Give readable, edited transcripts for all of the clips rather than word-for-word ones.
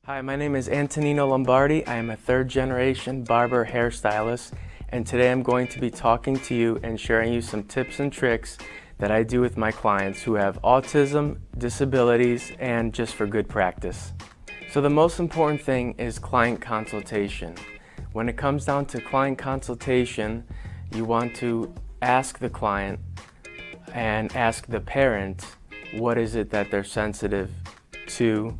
Hi, my name is Antonino Lombardi. I am a third-generation barber hairstylist, and today I'm going to be talking to you and sharing you some tips and tricks that I do with my clients who have autism, disabilities, and just for good practice. So the most important thing is client consultation. When it comes down to client consultation, you want to ask the client and ask the parent what is it that they're sensitive to,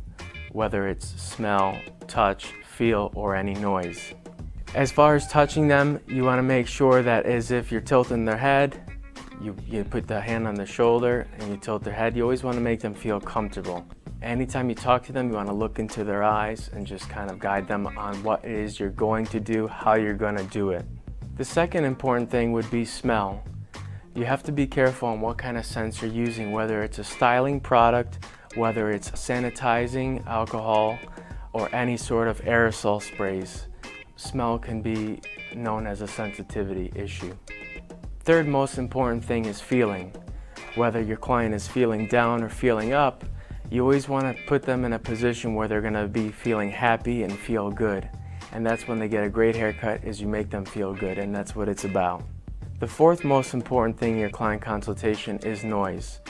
whether it's smell, touch, feel, or any noise. As far as touching them, you want to make sure that as if you're tilting their head, you put the hand on the shoulder and you tilt their head. You always want to make them feel comfortable. Anytime you talk to them, you want to look into their eyes and just kind of guide them on what it is you're going to do, how you're going to do it. The second important thing would be smell. You have to be careful on what kind of scents you're using, whether it's a styling product, whether it's sanitizing, alcohol, or any sort of aerosol sprays. Smell can be known as a sensitivity issue. Third most important thing is feeling. Whether your client is feeling down or feeling up, you always want to put them in a position where they're going to be feeling happy and feel good. And that's when they get a great haircut, is you make them feel good, and that's what it's about. The fourth most important thing in your client consultation is noise.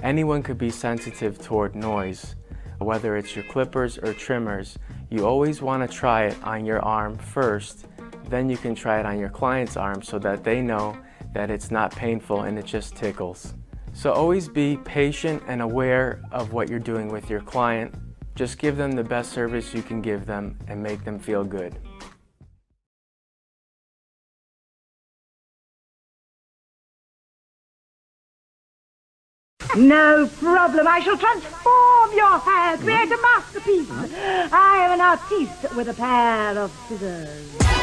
Anyone could be sensitive toward noise. Whether it's your clippers or trimmers, you always want to try it on your arm first, then you can try it on your client's arm so that they know that it's not painful and it just tickles. So always be patient and aware of what you're doing with your client. Just give them the best service you can give them and make them feel good. No problem. I shall transform your hair, create a masterpiece. I am an artiste with a pair of scissors.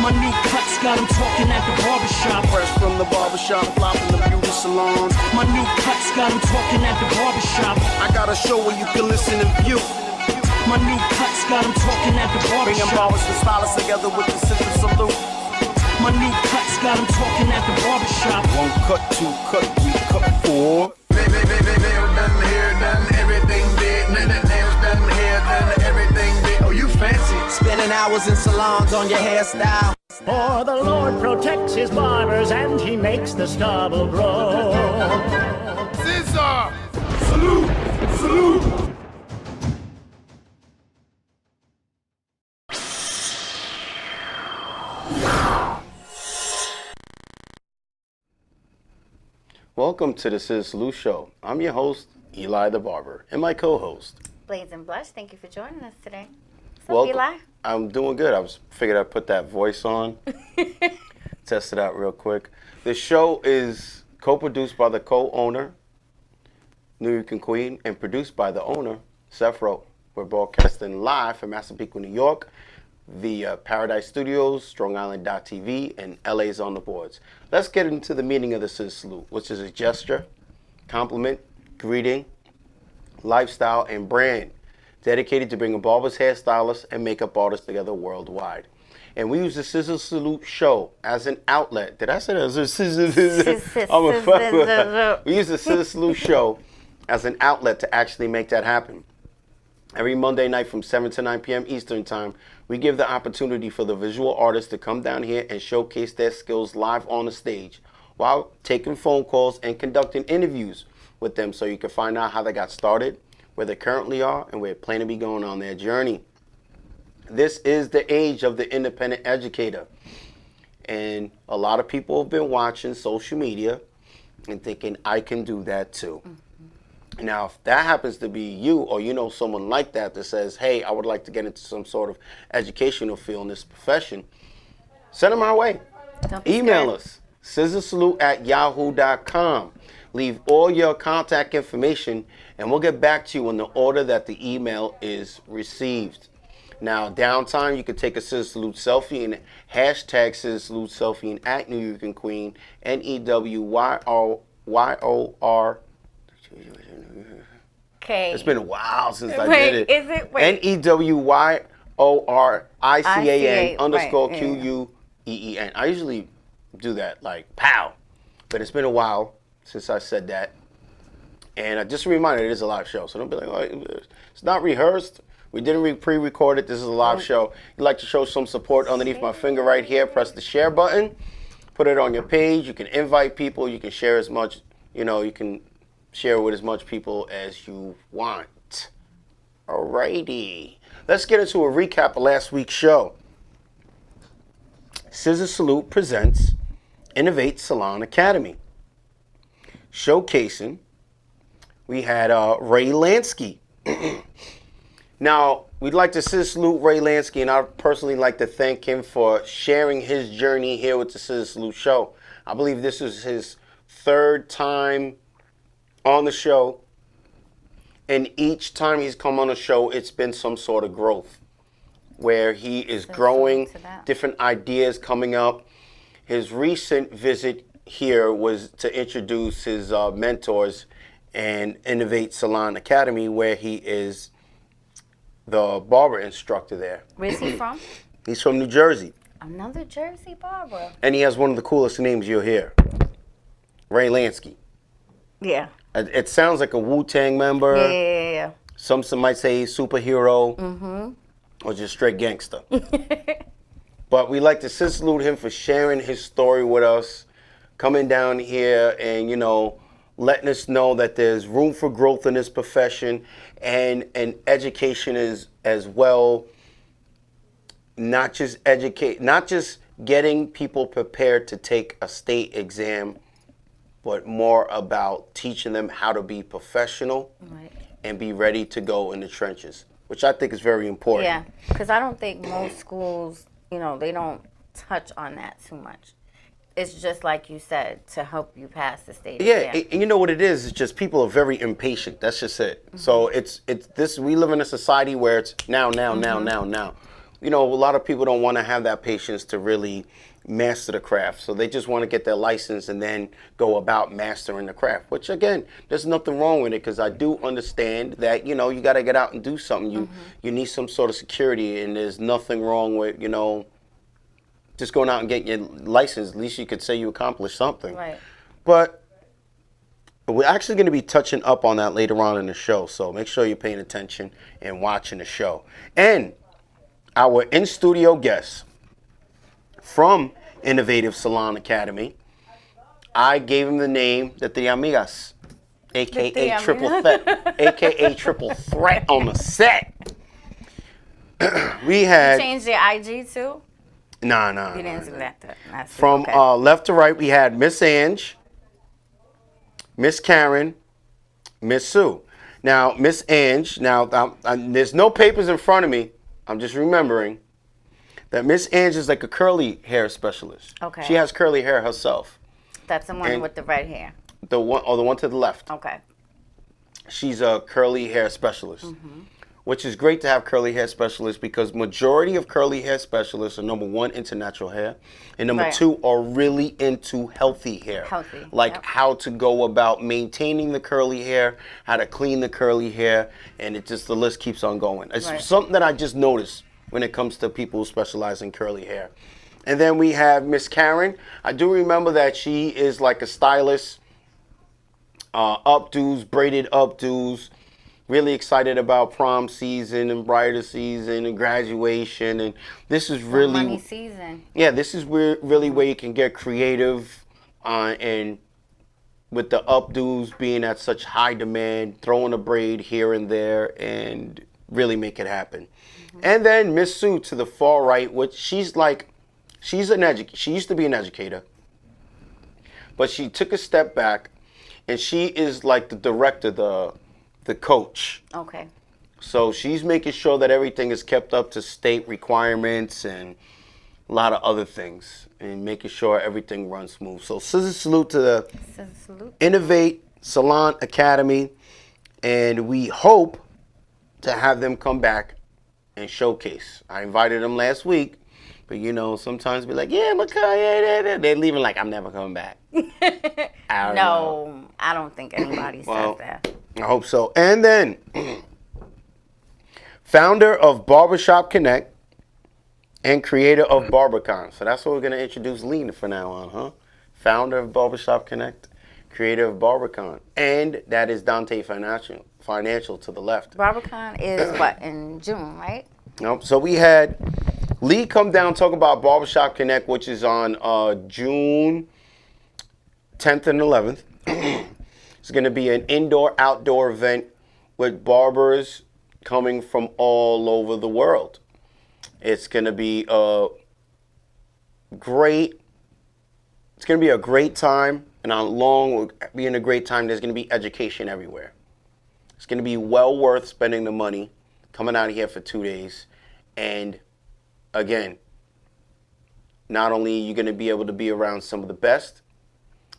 My new cuts got him talking at the barbershop. Fresh from the barbershop, fly from the beauty salon. My new cuts got him talking at the barbershop. I got a show where you can listen and view. My new cuts got him talking at the Bringing barbershop. barbers and stylists together with the ScissorSalute. My new cuts got him talking at the barbershop. One cut, two cut, three cut, four. Nails done, hair done, everything did. Nails done, hair done, everything did. Oh, you fancy? Spending hours in salons on your hairstyle. For the Lord protects his barbers and he makes the stubble grow. Scissor! Salute! Salute! Welcome to the ScissorSalute Show. I'm your host, Eli the Barber, and my co-host. Blaze and Blush, thank you for joining us today. What's up, Welcome. Eli? I'm doing good. Figured I'd put that voice on, test it out real quick. The show is co-produced by the co-owner, New York and Queen, and produced by the owner, Seth Rowe. We're broadcasting live from Massapequa, New York, via Paradise Studios, StrongIsland.tv, and LA's on the boards. Let's get into the meaning of the ScissorSalute, which is a gesture, compliment, greeting, lifestyle, and brand dedicated to bringing barbers, hairstylists, and makeup artists together worldwide. And we use the ScissorSalute Show as an outlet. Did I say that? We use the ScissorSalute Show as an outlet to actually make that happen. Every Monday night from 7 to 9 p.m. Eastern Time, we give the opportunity for the visual artists to come down here and showcase their skills live on the stage while taking phone calls and conducting interviews with them so you can find out how they got started, where they currently are, and where they plan to be going on their journey. This is the age of the independent educator. And a lot of people have been watching social media and thinking, I can do that too. Now, if that happens to be you, or you know someone like that that says, hey, I would like to get into some sort of educational field in this profession, send them our way. Email us, scissorsalute@yahoo.com. Leave all your contact information, and we'll get back to you in the order that the email is received. Now, downtime, you can take a ScissorSalute selfie and hashtag ScissorSalute selfie and at New York and Queen, NEWYOR. Okay. It's been a while since I did it. Is it? Wait. NEWYORICAN _QUEEN. Right. I usually do that like pow, but it's been a while since I said that. And just a reminder, it is a live show, so don't be like, oh, it's not rehearsed. We didn't pre-record it. This is a live show. You'd like to show some support underneath my finger right here. Press the share button. Put it on your page. You can invite people. You can share as much, you can share with as much people as you want. Alrighty. Let's get into a recap of last week's show. ScissorSalute presents Innovate Salon Academy. Showcasing, we had Ray Lansky. Now, we'd like to ScissorSalute Ray Lansky, and I'd personally like to thank him for sharing his journey here with the ScissorSalute Show. I believe this is his third time on the show, and each time he's come on the show, it's been some sort of growth, where he is growing, different ideas coming up. His recent visit here was to introduce his mentors and Innovate Salon Academy, where he is the barber instructor there. Where's he from? He's from New Jersey. Another Jersey barber. And he has one of the coolest names you'll hear. Ray Lansky. Yeah. It sounds like a Wu-Tang member. Yeah. Some might say superhero. Or just straight gangster. But we like to salute him for sharing his story with us, coming down here and, letting us know that there's room for growth in this profession, and education is as well. Not just getting people prepared to take a state exam, but more about teaching them how to be professional and be ready to go in the trenches, which I think is very important. Yeah, because I don't think most schools, they don't touch on that too much. It's just like you said, to help you pass the state exam. And you know what it is? It's just people are very impatient. That's just it. So it's this. We live in a society where it's now. A lot of people don't want to have that patience to really master the craft. So they just want to get their license and then go about mastering the craft, which again, there's nothing wrong with it, because I do understand that, you got to get out and do something. You need some sort of security, and there's nothing wrong with, just going out and getting your license. At least you could say you accomplished something. Right. But we're actually going to be touching up on that later on in the show. So make sure you're paying attention and watching the show. And our in-studio guest from Innovative Salon Academy, I gave him the name de Three Amigas, a.k.a. triple threat on the set. We had... You changed your IG too? No. You didn't do that. From left to right, we had Miss Ange, Miss Karen, Miss Sue. Now, Miss Ange, there's no papers in front of me. I'm just remembering that Miss Ange is like a curly hair specialist. Okay. She has curly hair herself. That's the one with the red hair. The one to the left. Okay. She's a curly hair specialist. Which is great to have curly hair specialists, because majority of curly hair specialists are, number one, into natural hair, and number two, are really into healthy hair. How to go about maintaining the curly hair, how to clean the curly hair, and the list keeps on going. It's something that I just noticed when it comes to people who specialize in curly hair. And then we have Miss Karen. I do remember that she is like a stylist, updos, braided updos. Really excited about prom season and bridal season and graduation, and this is really money season. Yeah, this is really where you can get creative, and with the updos being at such high demand, throwing a braid here and there and really make it happen. And then Miss Sue to the far right, which she used to be an educator, but she took a step back, and she is like the director, the coach. Okay. So she's making sure that everything is kept up to state requirements and a lot of other things, and making sure everything runs smooth. So ScissorSalute to the Innovate Salon Academy, and we hope to have them come back and showcase. I invited them last week, but sometimes be like, yeah, Makai, they're leaving like, I'm never coming back. I don't think anybody says that. I hope so. And then, founder of Barbershop Connect and creator of BarberCon. So that's what we're going to introduce Lena from now on, huh? Founder of Barbershop Connect, creator of BarberCon. And that is Dante Financial to the left. BarberCon is what, in June, right? Nope. So we had Lee come down, talk about Barbershop Connect, which is on June 10th and 11th. It's going to be an indoor-outdoor event with barbers coming from all over the world. It's going to be a great time, and along with being a great time, there's going to be education everywhere. It's going to be well worth spending the money coming out here for 2 days. And again, not only are you going to be able to be around some of the best,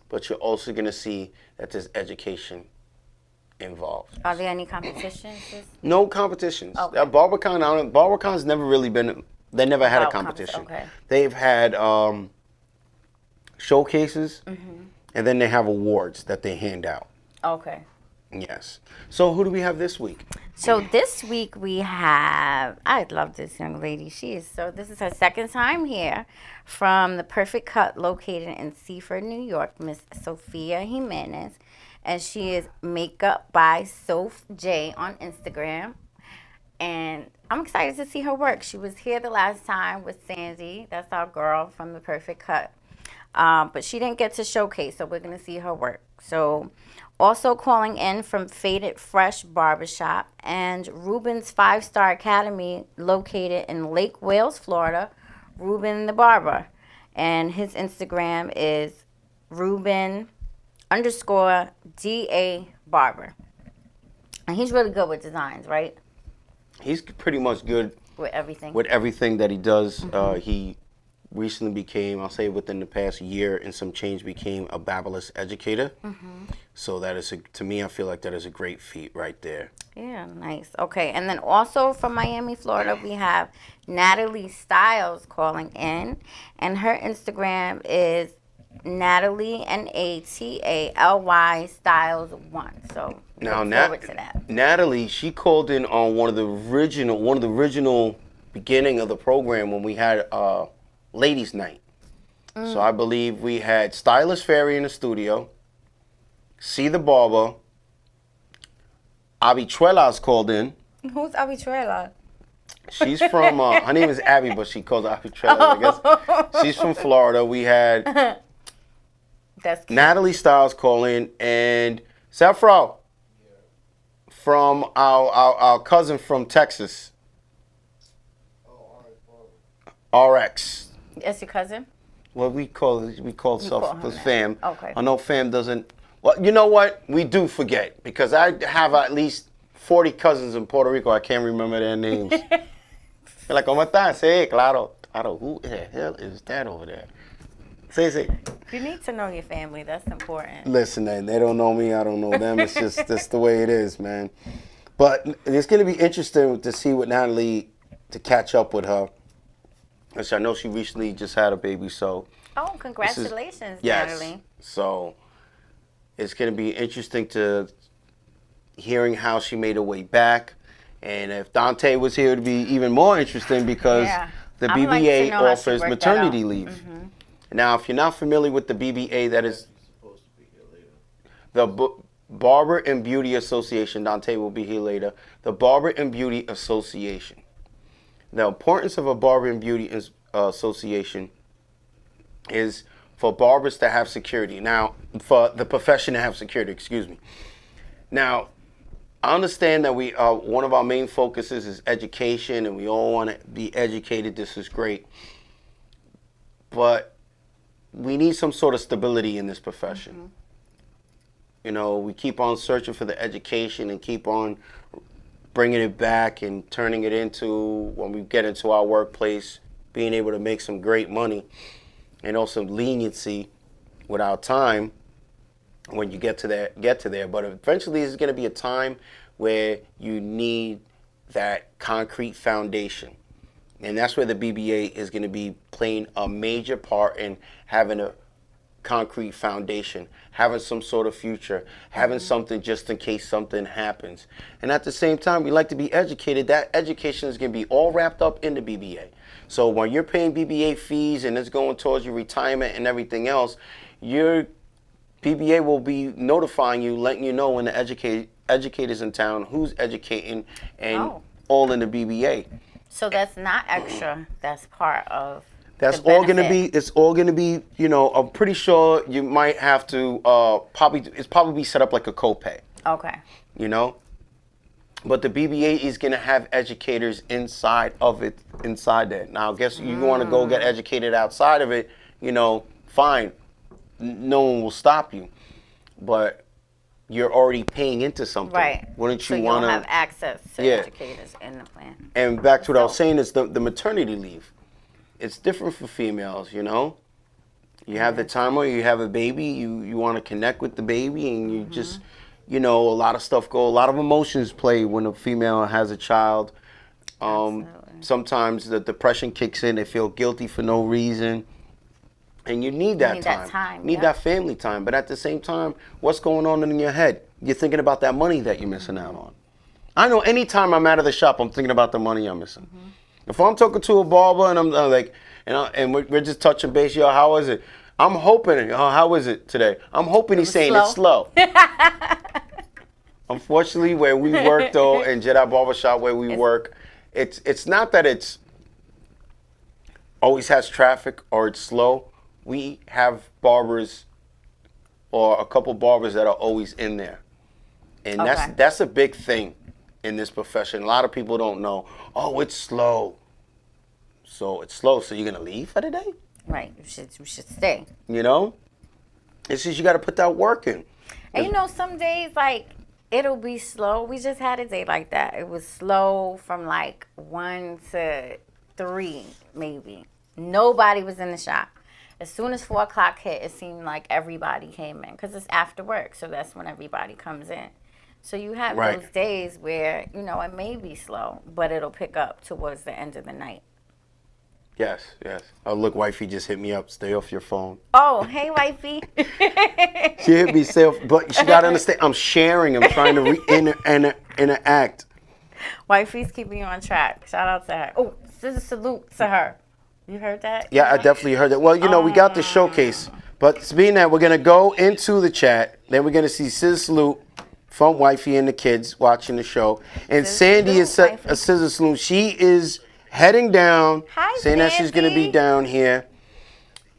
but you're also going to see that there's education involved. Are there any competitions? No competitions. Okay. BarberCon's never really been, they never had a competition. Okay. They've had showcases, and then they have awards that they hand out. Okay. Yes. So who do we have this week? So this week we have, I love this young lady. This is her second time here, from The Perfect Cut, located in Seaford, New York, Miss Sophia Jimenez. And she is Makeup by Soph J on Instagram. And I'm excited to see her work. She was here the last time with Sandy. That's our girl from The Perfect Cut. But she didn't get to showcase, so we're going to see her work. So also calling in from Faded Fresh Barbershop and Ruben's 5-Star Academy, located in Lake Wales, Florida, Ruben the Barber. And his Instagram is Ruben_DA Barber. And he's really good with designs, right? He's pretty much good With everything. with everything that he does. He recently became, I'll say within the past year and some change, became a Babyliss educator. So that is, to me, I feel like that is a great feat right there. Yeah, nice. Okay, and then also from Miami, Florida, we have Natalie Styles calling in, and her Instagram is Natalie, NATALY Styles 1. So Now, look forward to that. Natalie, she called in on one of the original beginning of the program when we had Ladies' Night. So I believe we had Stylist Fairy in the studio, C the Barber, Habichuelas called in. Who's Habichuela? She's from, her name is Abby, but she calls Habichuelas, I guess. She's from Florida. We had That's cute. Natalie Styles call in, and Safro from our cousin from Texas, RX. That's your cousin? Well, we call call self him that. fam. Okay. I know fam doesn't. Well, you know what? We do forget, because I have at least 40 cousins in Puerto Rico. I can't remember their names. They're like, ¿Cómo estás? Sí, claro. Who the hell is that over there? Say. You need to know your family. That's important. Listen, man, they don't know me. I don't know them. It's just that's the way it is, man. But it's going to be interesting to see with Natalie, to catch up with her. Which I know she recently just had a baby, so. Oh, congratulations, Yes. Natalie. So it's going to be interesting to hearing how she made her way back. And if Dante was here, it would be even more interesting, because the I would like to BBA know how she offers worked that maternity out. leave. Now, if you're not familiar with the BBA, that is the Barber and Beauty Association. Dante will be here later. The Barber and Beauty Association. The importance of a Barber and Beauty Association is for barbers to have security. Now, for the profession to have security, excuse me. Now, I understand that one of our main focuses is education, and we all want to be educated. This is great. But we need some sort of stability in this profession. You know, we keep on searching for the education and keep on bringing it back and turning it into, when we get into our workplace, being able to make some great money, and also leniency with our time when you get to there. But eventually there's going to be a time where you need that concrete foundation. And that's where the BBA is going to be playing a major part in having a concrete foundation, having some sort of future, having something just in case something happens. And at the same time, we like to be educated. That education is going to be all wrapped up in the BBA. So when you're paying BBA fees and it's going towards your retirement and everything else, you're BBA will be notifying you, letting you know when the educators in town, who's educating, and all in the BBA. So that's not extra. That's part of. That's the all going to benefit. be. It's all going to be. You know, I'm pretty sure you might have to it's probably be set up like a copay. Okay. You know, but the BBA is going to have educators inside of it, inside there. Now, I guess you want to go get educated outside of it. You know, fine. No one will stop you, but you're already paying into something. Right. Wouldn't you so want you'll to have access to educators in the plan. And back to what I was saying is the maternity leave. It's different for females, you know. You have the time where you have a baby, you want to connect with the baby, and you just, you know, a lot of emotions play when a female has a child. Sometimes the depression kicks in, they feel guilty for no reason. And you need that time. You need that family time. But at the same time, what's going on in your head? You're thinking about that money that you're missing out on. I know anytime I'm out of the shop, I'm thinking about the money I'm missing. If I'm talking to a barber and I'm like, and we're just touching base, yo, how is it? I'm hoping, how is it today? I'm hoping he's saying it's slow. Unfortunately, where we work though, in Jedi Barbershop where we work, it's not that it's always has traffic or it's slow. We have barbers or a couple barbers that are always in there. And that's a big thing in this profession. A lot of people don't know, oh, it's slow. So it's slow, so you're going to leave for the day? Right, you should stay. You know? It's just you got to put that work in. And you know, some days, like, it'll be slow. We just had a day like that. It was slow from like 1 to 3, maybe. Nobody was in the shop. As soon as 4 o'clock hit, it seemed like everybody came in because it's after work, so that's when everybody comes in. So you have those days where, you know, it may be slow, but it'll pick up towards the end of the night. Yes. Oh, look, wifey just hit me up. Stay off your phone. Oh, hey, wifey. She hit me, but she got to understand, I'm sharing. I'm trying to interact. Wifey's keeping you on track. Shout out to her. Oh, ScissorSalute to her. You heard that? Yeah, I definitely heard that. Well, you know, we got the showcase. But being that, we're going to go into the chat. Then we're going to see ScissorSalute from wifey and the kids watching the show. And Sandy is a ScissorSalute. She is heading down, saying that she's going to be down here.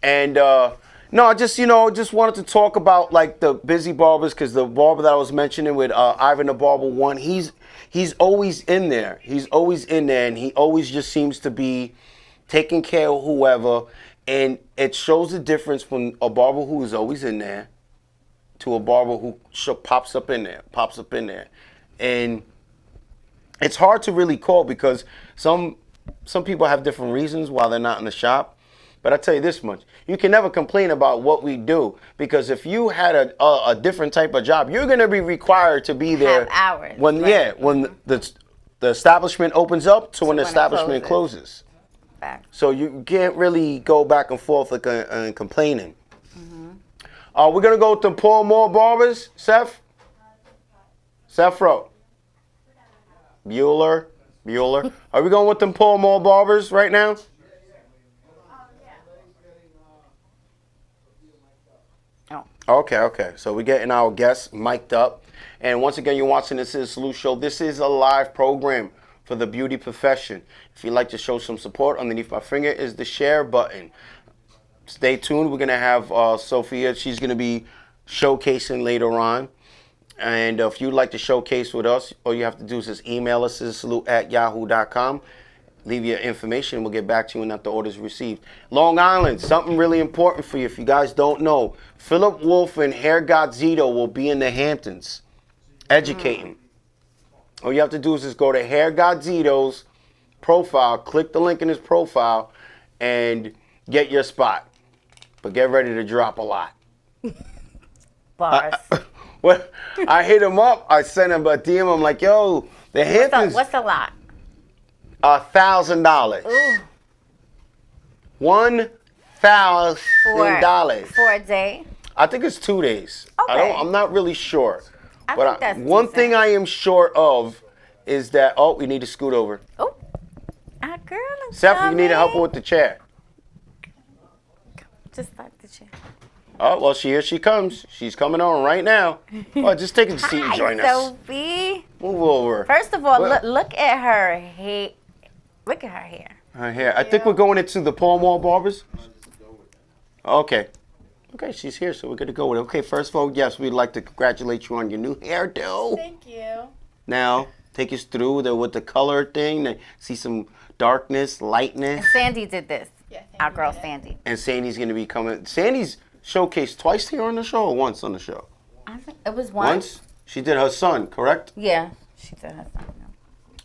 And no, I just wanted to talk about like the busy barbers, because the barber that I was mentioning with Ivan the Barber 1, he's always in there. He's always in there, and he always just seems to be taking care of whoever. And it shows the difference from a barber who is always in there to a barber who pops up in there. And it's hard to really call because some people have different reasons why they're not in the shop. But I tell you this much, you can never complain about what we do, because if you had a different type of job, you're going to be required to be there hours, when the establishment opens up to when the establishment closes. So you can't really go back and forth and complaining. We're going to go with the Paul Moore barbers. Seth Rowe. Bueller. Are we going with them Paul Moore barbers right now? Okay. So we're getting our guests mic'd up. And once again, you're watching the ScissorSalute Show. This is a live program for the beauty profession. If you'd like to show some support, underneath my finger is the share button. Stay tuned. We're going to have Sophia. She's going to be showcasing later on. And if you'd like to showcase with us, all you have to do is just email us, ScissorSalute@yahoo.com. Leave your information. We'll get back to you when the order's received. Long Island, something really important for you. If you guys don't know, Philip Wolf and Hair God Zito will be in the Hamptons educating. All you have to do is just go to Hair God Zito's profile, click the link in his profile, and get your spot. But get ready to drop a lot. Bars. Well, I hit him up. I sent him a DM. I'm like, yo, the Hamptons. What's a lot? $1,000. Ooh. $1,000 For a day? I think it's 2 days. Okay. I'm not really sure. I think that's one decent. thing I am sure of is that we need to scoot over. Oh, girl, I'm Seth, you coming. need to help her with the chair. Just like the chair. Oh, well, here she comes. She's coming on right now. Oh, just take a seat and join us. Sophie. Move over. First of all, Well- look at her hair. Look at her hair. Her hair. I think we're going into the Paul Mall Barbers. Okay. Okay, she's here, so we're going to go with it. Okay, first of all, yes, we'd like to congratulate you on your new hairdo. Thank you. Now, take us through with the color thing. See some darkness, lightness. Sandy did this. Yeah, Our girl Sandy. And Sandy's going to be coming. Sandy's showcased twice here on the show or once on the show? I think it was once. She did her son, correct? Yeah, she did her son.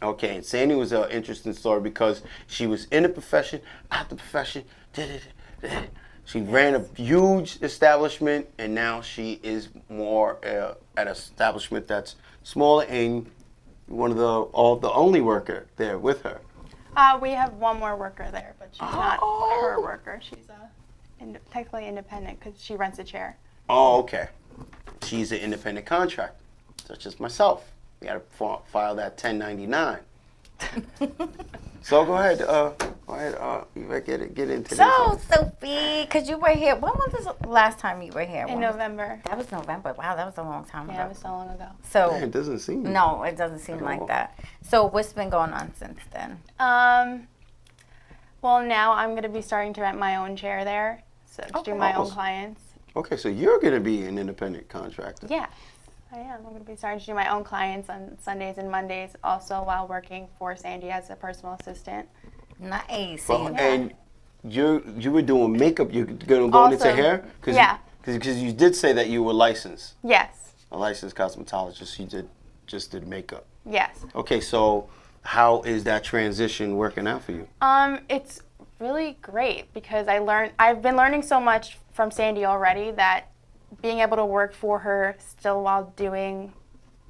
Okay, and Sandy was an interesting story because she was in the profession, out the profession. She ran a huge establishment, and now she is more at an establishment that's smaller, and one of the only worker there with her. We have one more worker there, but she's not her worker. She's technically independent because she rents a chair. Oh, okay. She's an independent contractor, such as myself. We got to file that 1099. So go ahead. You better get into So, this. Sophie, because you were here. When was the last time you were here? In November. That was November. Wow, that was a long time Yeah, it ago. was so long ago. So, Man, it doesn't seem. no, it doesn't seem like that. So, what's been going on since then? Well, now I'm going to be starting to rent my own chair there, so to do my own Oh. clients. Okay, so you're going to be an independent contractor. Yeah, I am. I'm going to be starting to do my own clients on Sundays and Mondays, also while working for Sandy as a personal assistant. Nice. Well, and you were doing makeup. You're going to go into Also, hair? yeah. Because you did say that you were licensed, Yes, a licensed cosmetologist. You just did makeup. yes. Okay, so how is that transition working out for you? It's really great because I've been learning so much from Sandy already that being able to work for her still while doing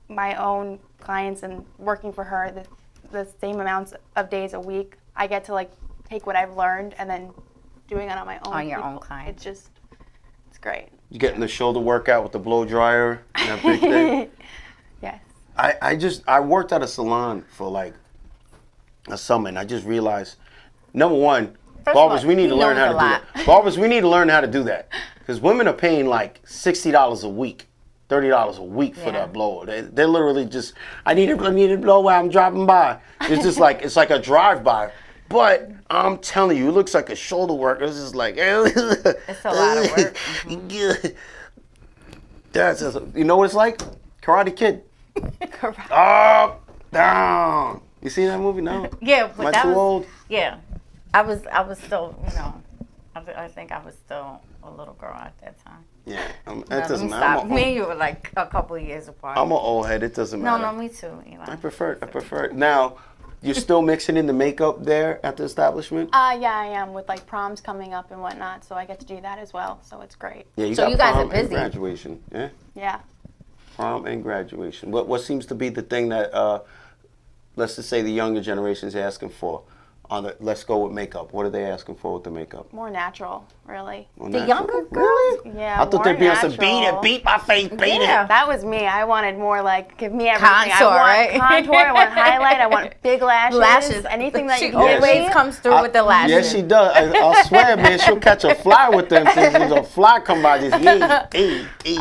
my own clients and working for her the same amounts of days a week, I get to like take what I've learned and then doing it on my own. On your own clients. It's great. You getting the shoulder workout with the blow dryer and that big thing? Yes. I worked at a salon for like a summer, and I just realized, number one, First barbers, of all, we need to he learn how knows to a do that. Barbers, we need to learn how to do that. Because women are paying like $60 a week, $30 a week for that blower. They're literally just, I need a blow while I'm driving by. It's just like, it's like a drive-by. But I'm telling you, it looks like a shoulder work. It's just like, It's a lot of work. That's just, you know what it's like? Karate Kid. Correct. Up, down. You seen that movie? No. Yeah, Am but I that too was, old? yeah. I was still, I think I was still a little girl at that time. Yeah. No, That doesn't let me matter. stop. Me and you were like a couple of years apart. I'm an old head. It doesn't no, matter. me too, Eli. I prefer it. Now, you're still mixing in the makeup there at the establishment? Yeah, I am with like proms coming up and whatnot, so I get to do that as well. So it's great. Yeah, So you guys are prom and busy. graduation. Yeah. Yeah. Prom and graduation. What seems to be the thing that, let's just say the younger generation is asking for? Let's go with makeup. What are they asking for with the makeup? More natural, really. More The natural? younger girls? Really? Yeah. I thought more they'd be on some natural. beat my face, beat Yeah. it. That was me. I wanted more like give me everything. Contour, I want right? contour. I want highlight. I want big lashes. Anything that She you can give always me. comes through with the lashes. Yes, she does. I swear, man, she'll catch a fly with them things. There's a fly come by just,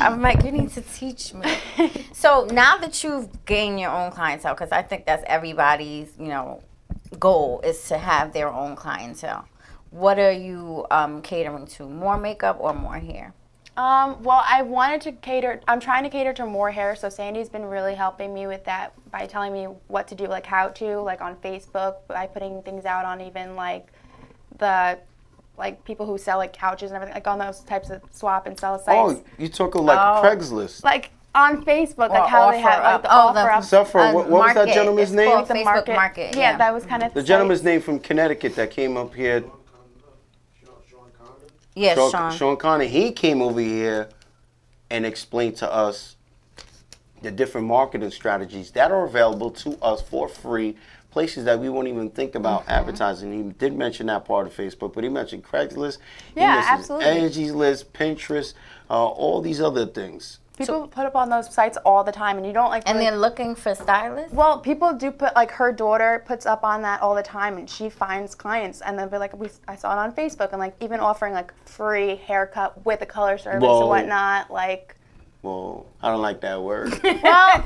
I'm like, you need to teach me. So now that you've gained your own clientele, because I think that's everybody's, goal is to have their own clientele. What are you catering to? More makeup or more hair? Well, I wanted to cater. I'm trying to cater to more hair. So Sandy's been really helping me with that by telling me what to do, like how to, like on Facebook, by putting things out on even like the people who sell like couches and everything, like on those types of swap and sell sites. Oh, you talking like Craigslist. Like on Facebook, like Or how they have like the offer up. Except for, what was that market. gentleman's It's name? called The Facebook Market. Yeah, that was kind of The gentleman's name from Connecticut that came up here. Yes, Sean. Sean Connor, he came over here and explained to us the different marketing strategies that are available to us for free, places that we won't even think about advertising. He did mention that part of Facebook, but he mentioned Craigslist, Yeah, he mentioned absolutely. Angie's List, Pinterest, all these other things. People put up on those sites all the time, and you don't like. And really- they're looking for stylists? Well, people do put, like, her daughter puts up on that all the time, and she finds clients, and they'll be like, I saw it on Facebook, and, like, even offering, like, free haircut with a color service Whoa. and whatnot, like. Well, I don't like that word. Well,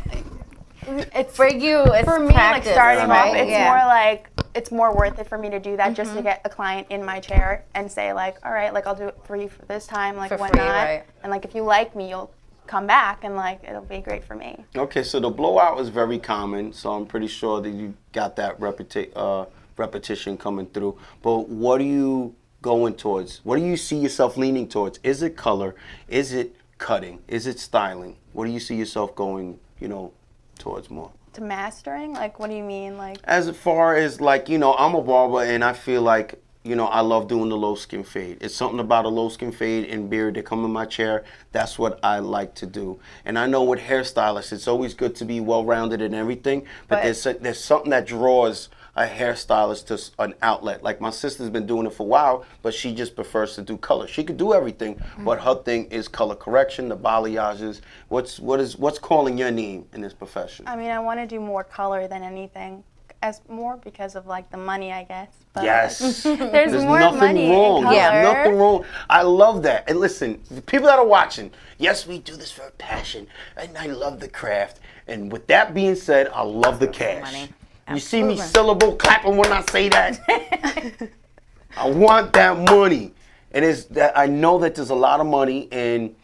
it's For you, it's for me, practice, like, starting right? off, it's Yeah. more like, it's more worth it for me to do that just to get a client in my chair and say, like, all right, like, I'll do it for you for this time, like, For free, whatnot. right. And, like, if you like me, you'll come back, and, like, it'll be great for me. Okay, so the blowout is very common, so I'm pretty sure that you got that repetition coming through. But what are you going towards? What do you see yourself leaning towards? Is it color? Is it cutting? Is it styling? What do you see yourself going, towards more? To mastering? Like, what do you mean? Like, As far as, like, I'm a barber, and I feel like, I love doing the low skin fade. It's something about a low skin fade and beard that come in my chair. That's what I like to do. And I know with hairstylists, it's always good to be well-rounded and everything, but there's something that draws a hairstylist to an outlet. Like, my sister's been doing it for a while, but she just prefers to do color. She could do everything, but her thing is color correction, the balayages. What's calling your name in this profession? I mean, I want to do more color than anything. As more because of, like, the money, I guess. But Yes. there's more nothing money wrong. in color. There's nothing wrong. I love that. And listen, the people that are watching, yes, we do this for passion, and I love the craft. And with that being said, I love the cash. money. You see me syllable clapping when I say that? I want that money. And it's that I know that there's a lot of money in,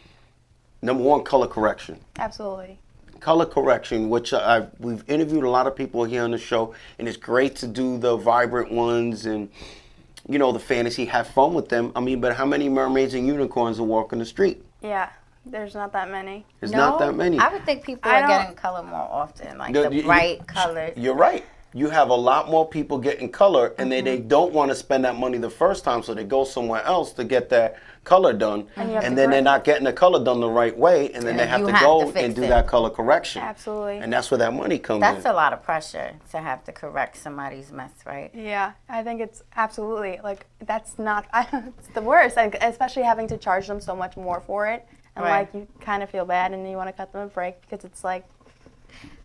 number one, color correction. Absolutely. Color correction, which we've interviewed a lot of people here on the show, and it's great to do the vibrant ones and, the fantasy, have fun with them. I mean, but how many mermaids and unicorns are walking the street? Yeah. There's not that many. There's not that many. I would think people I are don't- getting color more often, like the bright colors. You're right. You have a lot more people getting color, and they don't want to spend that money the first time, so they go somewhere else to get that color done, and then they're not getting the color done the right way, and then they have you to have go to fix and do it. that color correction. Absolutely. And that's where that money comes That's in. a lot of pressure to have to correct somebody's mess, right? Yeah, I think it's absolutely, like, that's not, it's the worst, like, especially having to charge them so much more for it. And, Right. like, you kind of feel bad, and you want to cut them a break because it's like,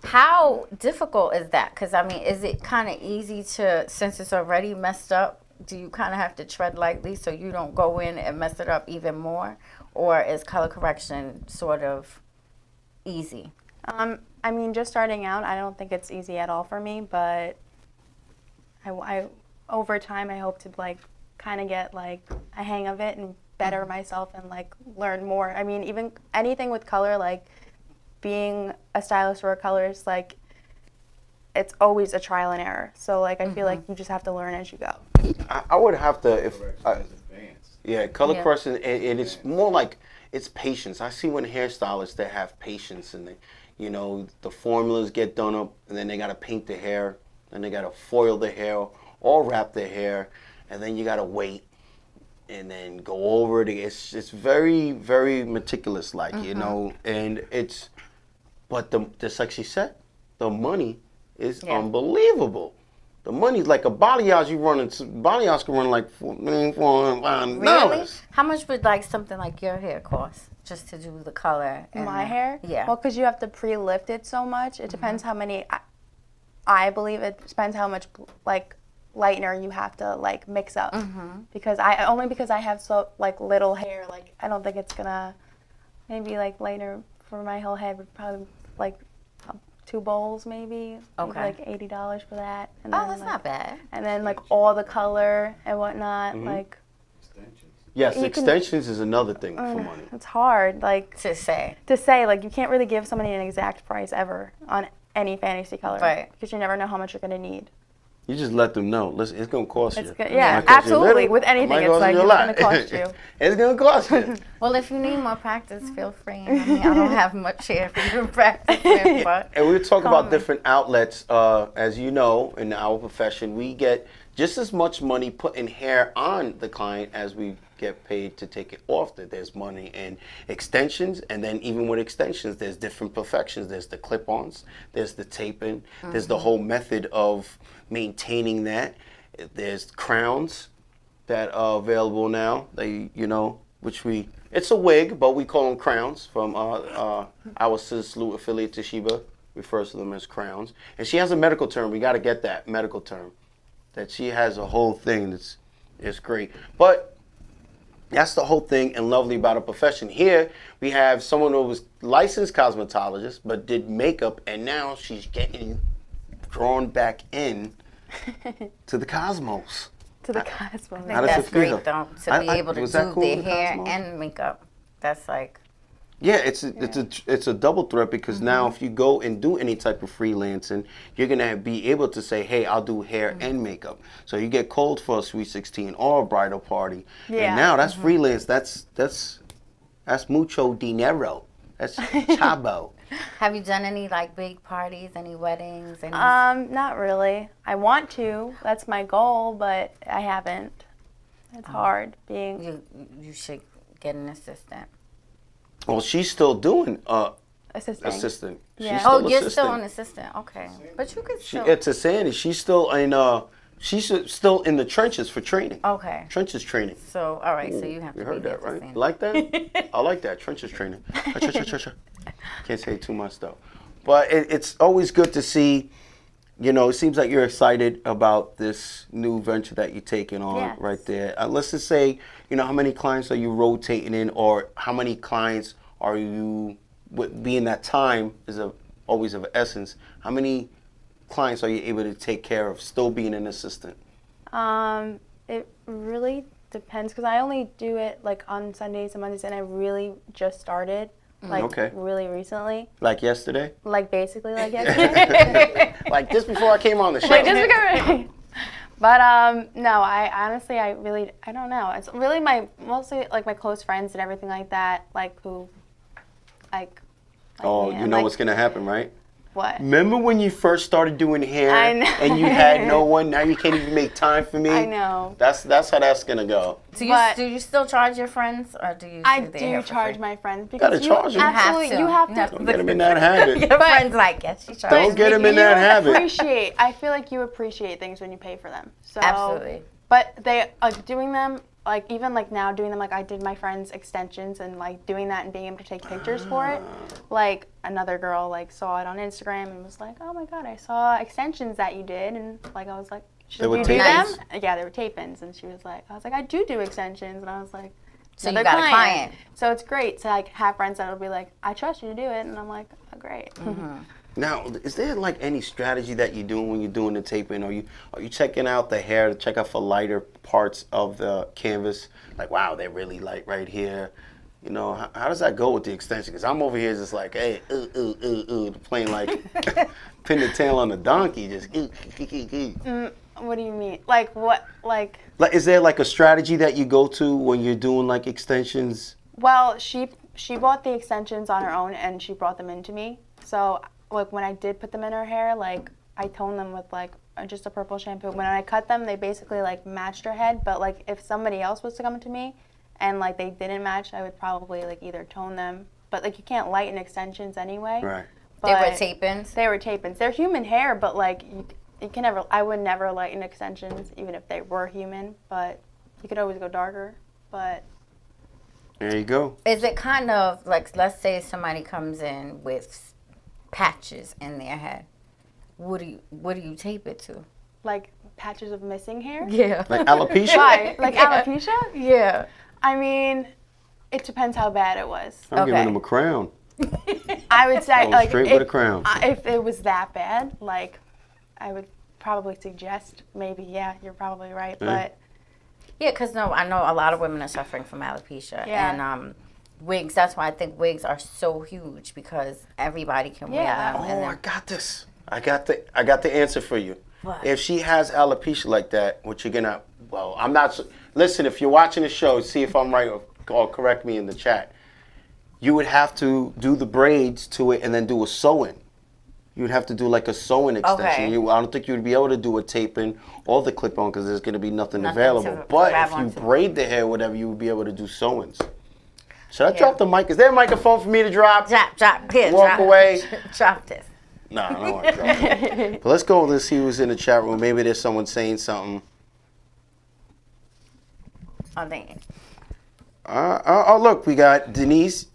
How difficult is that? Because, I mean, is it kind of easy to, since it's already messed up, do you kind of have to tread lightly so you don't go in and mess it up even more? Or is color correction sort of easy? I mean, just starting out, I don't think it's easy at all for me, but I over time, I hope to, like, kind of get, like, a hang of it and better myself and, like, learn more. I mean, even anything with color, like, being a stylist or a colorist, like, it's always a trial and error. So, like, I feel like you just have to learn as you go. I would have to, if color Yeah. correction, and it's more like it's patience. I see when hairstylists that have patience, and they, the formulas get done up, and then they gotta paint the hair, and they gotta foil the hair, or wrap the hair, and then you gotta wait, and then go over it. It's very, very meticulous, like, and it's, but just like she said, the money is unbelievable. The money's like a balayage balayage can run like $4,400. Really? How much would, like, something like your hair cost just to do the color? And My hair? Yeah. Well, because you have to pre-lift it so much. It depends how many, I believe it depends how much, like, lightener you have to, like, mix up. Because I have so, like, little hair, like, I don't think it's gonna, maybe, like, lightener for my whole head would probably, like, 2 bowls maybe. Okay. Like $80 for that. And Oh, then, that's like, not bad. And then, like, all the color and whatnot, like, Yes, You can- extensions is another thing for money. it's hard, like, To say. like, you can't really give somebody an exact price ever on any fantasy color. Right. Because you never know how much you're gonna need. You just let them know. Listen, it's gonna cost It's you. good. It Yeah, might cost you a absolutely. little, With it anything, might it's cost like, you a it's lot. gonna cost you. It's gonna cost you. Well, if you need more practice, feel free. I mean, I don't have much hair for you to practice with, but And we talk about Common. different outlets. As you know, in our profession, we get just as much money putting hair on the client as we get paid to take it off. That there's money in extensions, and then even with extensions, there's different perfections. There's the clip-ons, there's the taping, there's the whole method of maintaining that. There's crowns that are available now. They, it's a wig, but we call them crowns from our ScissorSalute affiliate Toshiba refers to them as crowns. And she has a medical term. We got to get that medical term. That she has a whole thing that's great. But that's the whole thing and lovely about a profession. Here we have someone who was licensed cosmetologist but did makeup, and now she's getting drawn back in to the cosmos. To the cosmos. I think How does that's it feel? great though, to be able to was do that cool their with the hair Cosmos? and makeup. That's like, Yeah, it's a double threat because now if you go and do any type of freelancing, you're gonna be able to say, hey, I'll do hair and makeup. So you get called for a sweet 16 or a bridal party, and now that's freelance. That's mucho dinero. That's chavo. have you done any like big parties, any weddings? Any... Not really. I want to. That's my goal, but I haven't. It's hard being you should get an assistant. Well, she's still doing assistant. She's Yeah. still Oh, you're assisting. still an assistant. Okay, but you could still. To Sandy, she's still in the trenches for training. Okay. Trenches training. So all right, so you have to You be heard there that, for right? Sandy. You like that? I like that. Trenches training. Can't say too much, though. But it's always good to see, it seems like you're excited about this new venture that you're taking on Yes. right there. Let's just say, how many clients are you rotating in, or how many clients are you, being that time is always of essence, how many clients are you able to take care of still being an assistant? It really depends because I only do it like on Sundays and Mondays, and I really just started really recently. Like yesterday? Like basically like yesterday. Like just before I came on the show. Like just because. But no, I don't know. It's really mostly like my close friends and everything like that, like who, like. Oh, me, you and, know like, what's gonna happen, right? What? Remember when you first started doing hair I know. and you had no one? Now you can't even make time for me. I know. That's how that's gonna go. Do But- you still charge your friends, or do you? I do their hair do for charge free? my friends Gotta because charge 'em. absolutely you have to. Don't get him in that habit. Your friends like, yes, she charges. Don't get him in You that habit. appreciate. I feel like you appreciate things when you pay for them. So Absolutely. But they doing them like even like now doing them like I did my friends extensions and like doing that and being able to take pictures for it. Like another girl like saw it on Instagram and was like, oh my god, I saw extensions that you did, and like I was like, should were you do them? tape-ins? Yeah, they were tape-ins, and she was like, I was like, I do extensions, and I was like. So you another got a client. So it's great to like have friends that'll be like, I trust you to do it, and I'm like, oh great. Now, is there like any strategy that you're doing when you're doing the taping? Are you checking out the hair to check out for lighter parts of the canvas? Like, wow, they're really light right here. How does that go with the extension? Because I'm over here just like, hey, playing like pin the tail on the donkey, just. What do you mean? Like what? Like Is there like a strategy that you go to when you're doing like extensions? well, she bought the extensions on her own and she brought them into me. So like when I did put them in her hair, like I toned them with like just a purple shampoo. When I cut them, they basically like matched her head. But like if somebody else was to come to me and like they didn't match, I would probably like either tone them. But like you can't lighten extensions anyway. Right. They were But tape-ins. They were tape-ins. They're human hair, but like you can never. I would never lighten extensions, even if they were human. But you could always go darker. But There you go. Is it kind of like, let's say somebody comes in with patches in their head? What do you tape it to? like patches of missing hair. Yeah. Like alopecia? Why? Like alopecia? Yeah. I mean, it depends how bad it was. I'm Okay. giving him a crown. I would say Going like straight with a crown. if it was that bad, like I would probably suggest maybe you're probably right, but Yeah, because I know a lot of women are suffering from alopecia. Yeah. And wigs, that's why I think wigs are so huge, because everybody can wear Yeah. them. Oh, I got this. I got the answer for you. What? If she has alopecia like that, what you're gonna, well, I'm not, listen, if you're watching the show, see if I'm right or correct me in the chat. You would have to do the braids to it and then do a sew-in. You would have to do like a sewing extension. Okay. I don't think you would be able to do a tape-in or the clip-on because there's going to be nothing Nothing available. to But grab if you onto. braid the hair, whatever, you would be able to do sew-ins. Should I drop the mic? Is there a microphone for me to drop? Drop, here, Walk drop, away. drop this. No, I don't want to drop it. But let's go. Let's see who's in the chat room. Maybe there's someone saying something. I think. Oh, look, we got Denise,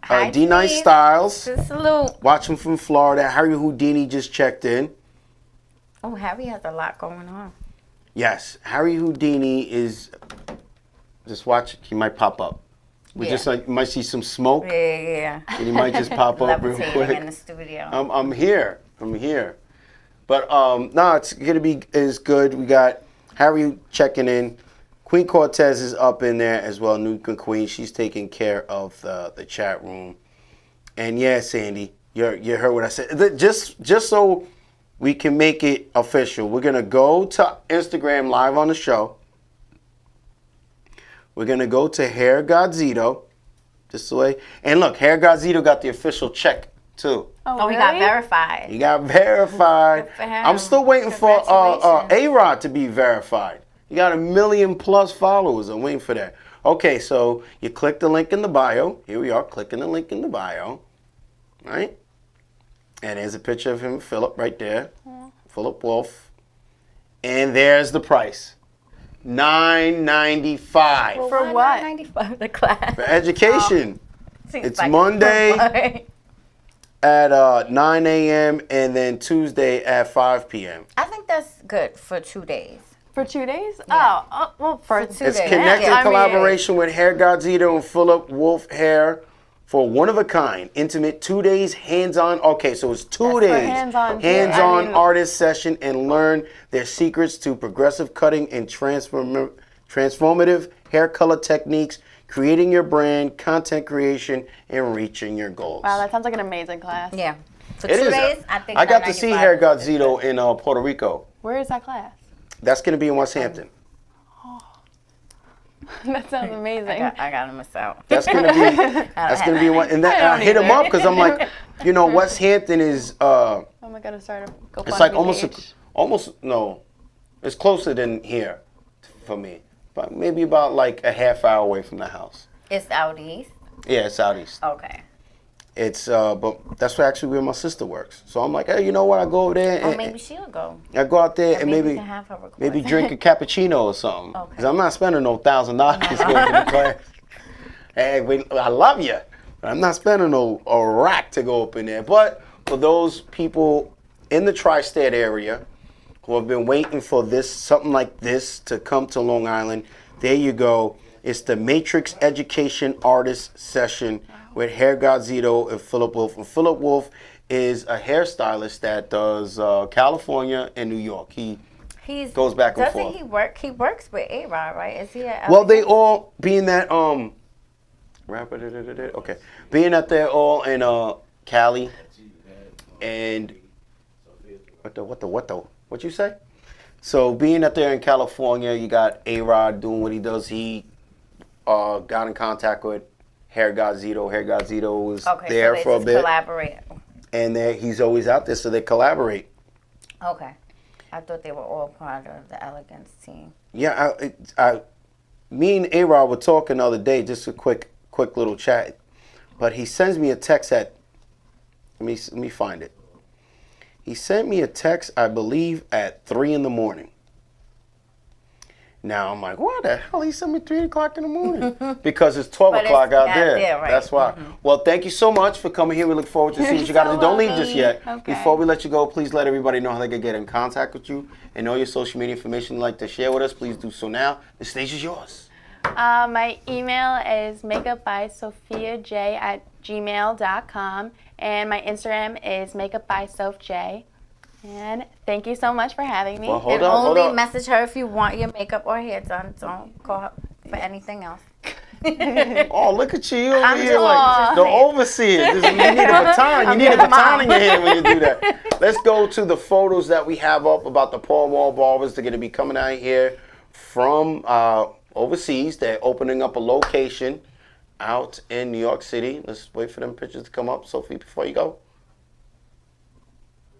Hi, D Nice Denise. Styles, Salute. watching from Florida. Harry Houdini just checked in. Oh, Harry has a lot going on. Yes, Harry Houdini is. Just watch. He might pop up. We Yeah. just like you might see some smoke, Yeah. and he might just pop up real Levitating quick. in the studio. I'm here. I'm here. But no, it's gonna be is good. We got Harry checking in. Queen Cortez is up in there as well. Nuke Queen. She's taking care of the chat room. And yeah, Sandy, you heard what I said. Just so we can make it official, we're gonna go to Instagram live on the show. We're gonna go to Hair Godzito, this way. And look, Hair Godzito got the official check too. Oh, he got verified. He got verified. Good for him. I'm still waiting for Congratulations. A-Rod to be verified. He got 1 million plus followers. I'm waiting for that. Okay, so you click the link in the bio. Here we are, clicking the link in the bio. Right? And there's a picture of him, Philip, right there. Philip Wolf. And there's the price. $9.95 For what? $9.95 the class. for education. Seems It's like Monday. At 9 a.m. and then Tuesday at 5 p.m. I think that's good for 2 days. For 2 days? Yeah. Well, for For 2 It's days. connected Yeah. collaboration with Hair Godzito and Philip Wolf Hair for one of a kind, intimate 2 days, hands-on. Okay, so it's 2 That's for days, hands-on, too. hands-on I mean- artist session and learn their secrets to progressive cutting and transformative hair color techniques, creating your brand, content creation, and reaching your goals. Wow, that sounds like an amazing class. Yeah. For It 2 is. days, I think I got to see $9.95 Hair is good. Godzito in Puerto Rico. Where is that class? That's going to be in West Hampton. That sounds amazing. I gotta miss out. That's gonna be one. And then I hit him up because I'm like, West Hampton is Oh my god, I started a GoFundMe it's like page. it's closer than here for me, but maybe about like a half hour away from the house. It's out east. Yeah, it's out east. Okay. It's but that's where my sister works. So I'm like, hey, you know what? I go over there Or and maybe she'll go. I go out there and Maybe we maybe can have her record. maybe drink a cappuccino or something. Okay. Because I'm not spending no $1,000 to go to the class. Hey, I love you. But I'm not spending a rack to go up in there. But for those people in the tri-state area who have been waiting for something like this to come to Long Island, there you go. It's the Matrix Education Artist Session with Hair Godzito and Philip Wolf. And Philip Wolf is a hairstylist that does California and New York. He goes back and forth. Doesn't he work? He works with A-Rod, right? Is he? Well, they all being that okay, being that they're all in Cali and what you say? So being that they're in California, you got A-Rod doing what he does. He got in contact with Hair Godzito. Hair Godzito was there for a bit, collaborate. and he's always out there, so they collaborate. Okay. I thought they were all part of the Elegance team. Yeah, me and A-Rod were talking the other day, just a quick little chat. But he sends me a text at, let me find it. He sent me a text, I believe, at 3 in the morning. Now I'm like, what the hell? He sent me 3 o'clock in the morning because it's 12 But o'clock it's out out there. there, right? That's why. Well, thank you so much for coming here. We look forward to seeing what you got to do. Don't leave just yet. Okay. Before we let you go, please let everybody know how they can get in contact with you and all your social media information you'd like to share with us. Please do so now. The stage is yours. My email is makeupbysophiaj@gmail.com, and my Instagram is makeupbysopj. And thank you so much for having me. Well, hold And on. only message her if you want your makeup or hair done. Don't call her for anything else. Oh, look at you over I'm here just- like the saying. overseer. You need a baton. You need a baton in your hand when you do that. Let's go to the photos that we have up about the Paul Wall Barbers. They're going to be coming out here from overseas. They're opening up a location out in New York City. Let's wait for them pictures to come up, Sophie, before you go.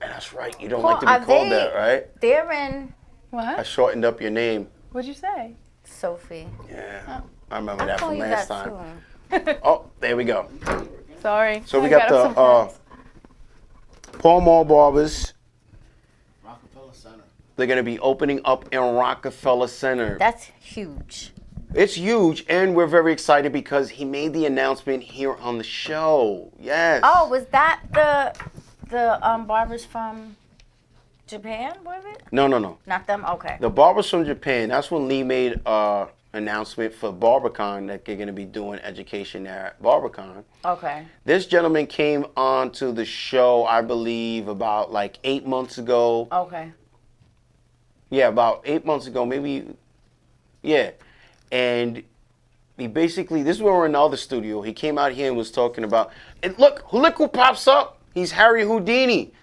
And that's right. You don't like to be called that, right? They're in I What? shortened up your name. What'd you say? Sophie. Yeah. I remember I that call from you last that time. too. Oh, there we go. Sorry. So we I got up some friends. the Paul Mall Barbers. Rockefeller Center. They're going to be opening up in Rockefeller Center. That's huge. It's huge, and we're very excited because he made the announcement here on the show. Yes. Oh, was that the barbers from Japan, was it? No, no, no. Not them? Okay. The barbers from Japan, that's when Lee made an announcement for BarberCon that they're going to be doing education there at BarberCon. Okay. This gentleman came on to the show, I believe, about like 8 months ago. Okay. Yeah, about 8 months ago, maybe. Yeah. And he basically, this is where we're in the other studio. He came out here and was talking about, and look who pops up. He's Harry Houdini.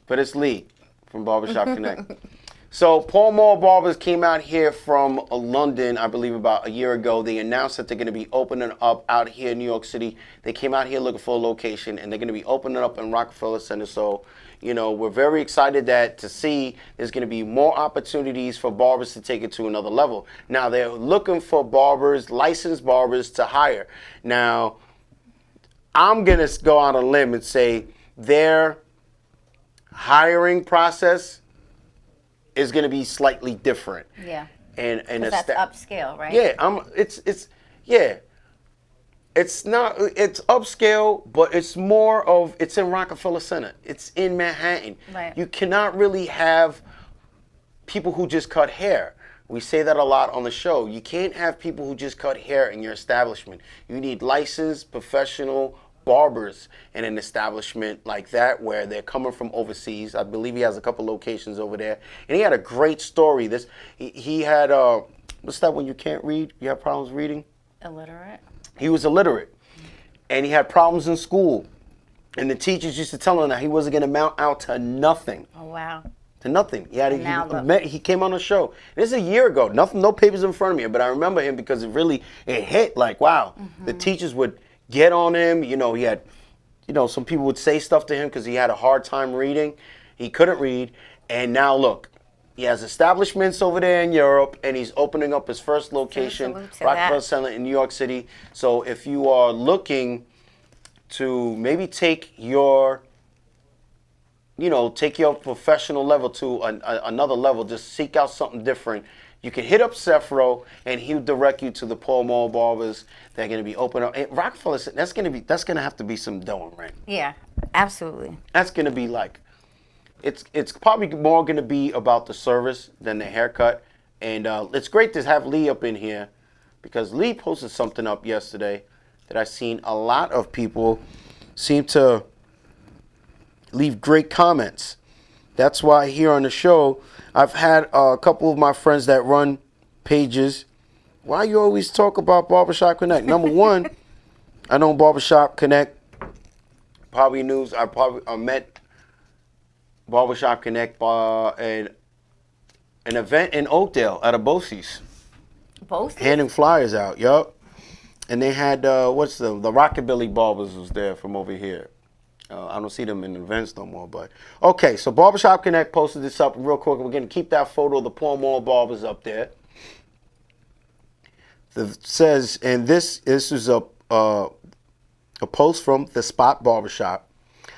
But it's Lee from Barbershop Connect. So Paul Mall Barbers came out here from London, I believe about a year ago. They announced that they're going to be opening up out here in New York City. They came out here looking for a location, and they're going to be opening up in Rockefeller Center. So, you know, we're very excited to see there's going to be more opportunities for barbers to take it to another level. Now, they're looking for barbers, licensed barbers to hire. Now, I'm going to go out on a limb and say their hiring process is going to be slightly different. Yeah. And That's upscale, right? Yeah, it's not, it's upscale, but it's more of, it's in Rockefeller Center. It's in Manhattan. Right. You cannot really have people who just cut hair. We say that a lot on the show. You can't have people who just cut hair in your establishment. You need licensed professional barbers in an establishment like that where they're coming from overseas. I believe he has a couple locations over there. And he had a great story. He had, what's that when you can't read? You have problems reading? Illiterate. He was illiterate. And he had problems in school. And the teachers used to tell him that he wasn't going to amount out to nothing. Oh, wow. To nothing. He came on the show. This is a year ago. No papers in front of me, but I remember him because it hit like, wow. Mm-hmm. The teachers would get on him. You know, he had, some people would say stuff to him because he had a hard time reading. He couldn't read. And now look, he has establishments over there in Europe, and he's opening up his first location, Rockefeller Center in New York City. So if you are looking to maybe take your professional level to another level, just seek out something different. You can hit up Cephro, and he'll direct you to the Paul Mall Barbers. They're going to be open up. And Rockefeller, that's going to have to be some dough, right? Yeah, absolutely. That's going to be like, it's probably more going to be about the service than the haircut. And it's great to have Lee up in here because Lee posted something up yesterday that I've seen a lot of people seem to leave great comments. That's why here on the show, I've had a couple of my friends that run pages. Why you always talk about Barbershop Connect? Number one, I know Barbershop Connect, probably news. I met Barbershop Connect at an event in Oakdale at a Bosie's. Bosie's? Handing flyers out, yup. And they had, the Rockabilly Barbers was there from over here. I don't see them in events no more, but okay. So Barbershop Connect posted this up real quick. We're gonna keep that photo of the Paul Mall Barbers up there. It says, and this is a post from the Spot Barbershop.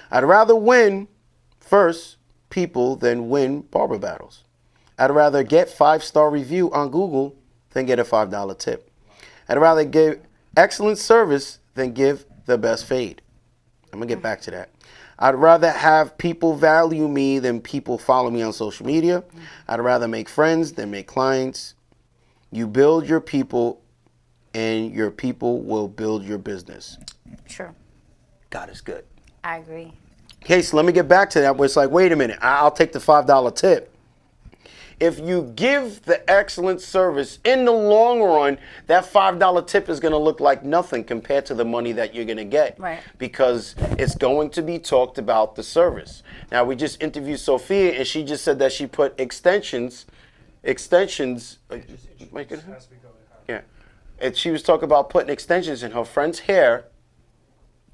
I'd rather win first people than win barber battles. I'd rather get 5-star review on Google than get a $5 tip. I'd rather give excellent service than give the best fade. I'm going to get back to that. I'd rather have people value me than people follow me on social media. I'd rather make friends than make clients. You build your people, and your people will build your business. Sure. God is good. I agree. Okay, so let me get back to that where it's like, wait a minute, I'll take the $5 tip. If you give the excellent service, in the long run, that $5 tip is going to look like nothing compared to the money that you're going to get. Right. Because it's going to be talked about the service. Now, we just interviewed Sophia, and she just said that she put extensions. Yeah. And she was talking about putting extensions in her friend's hair,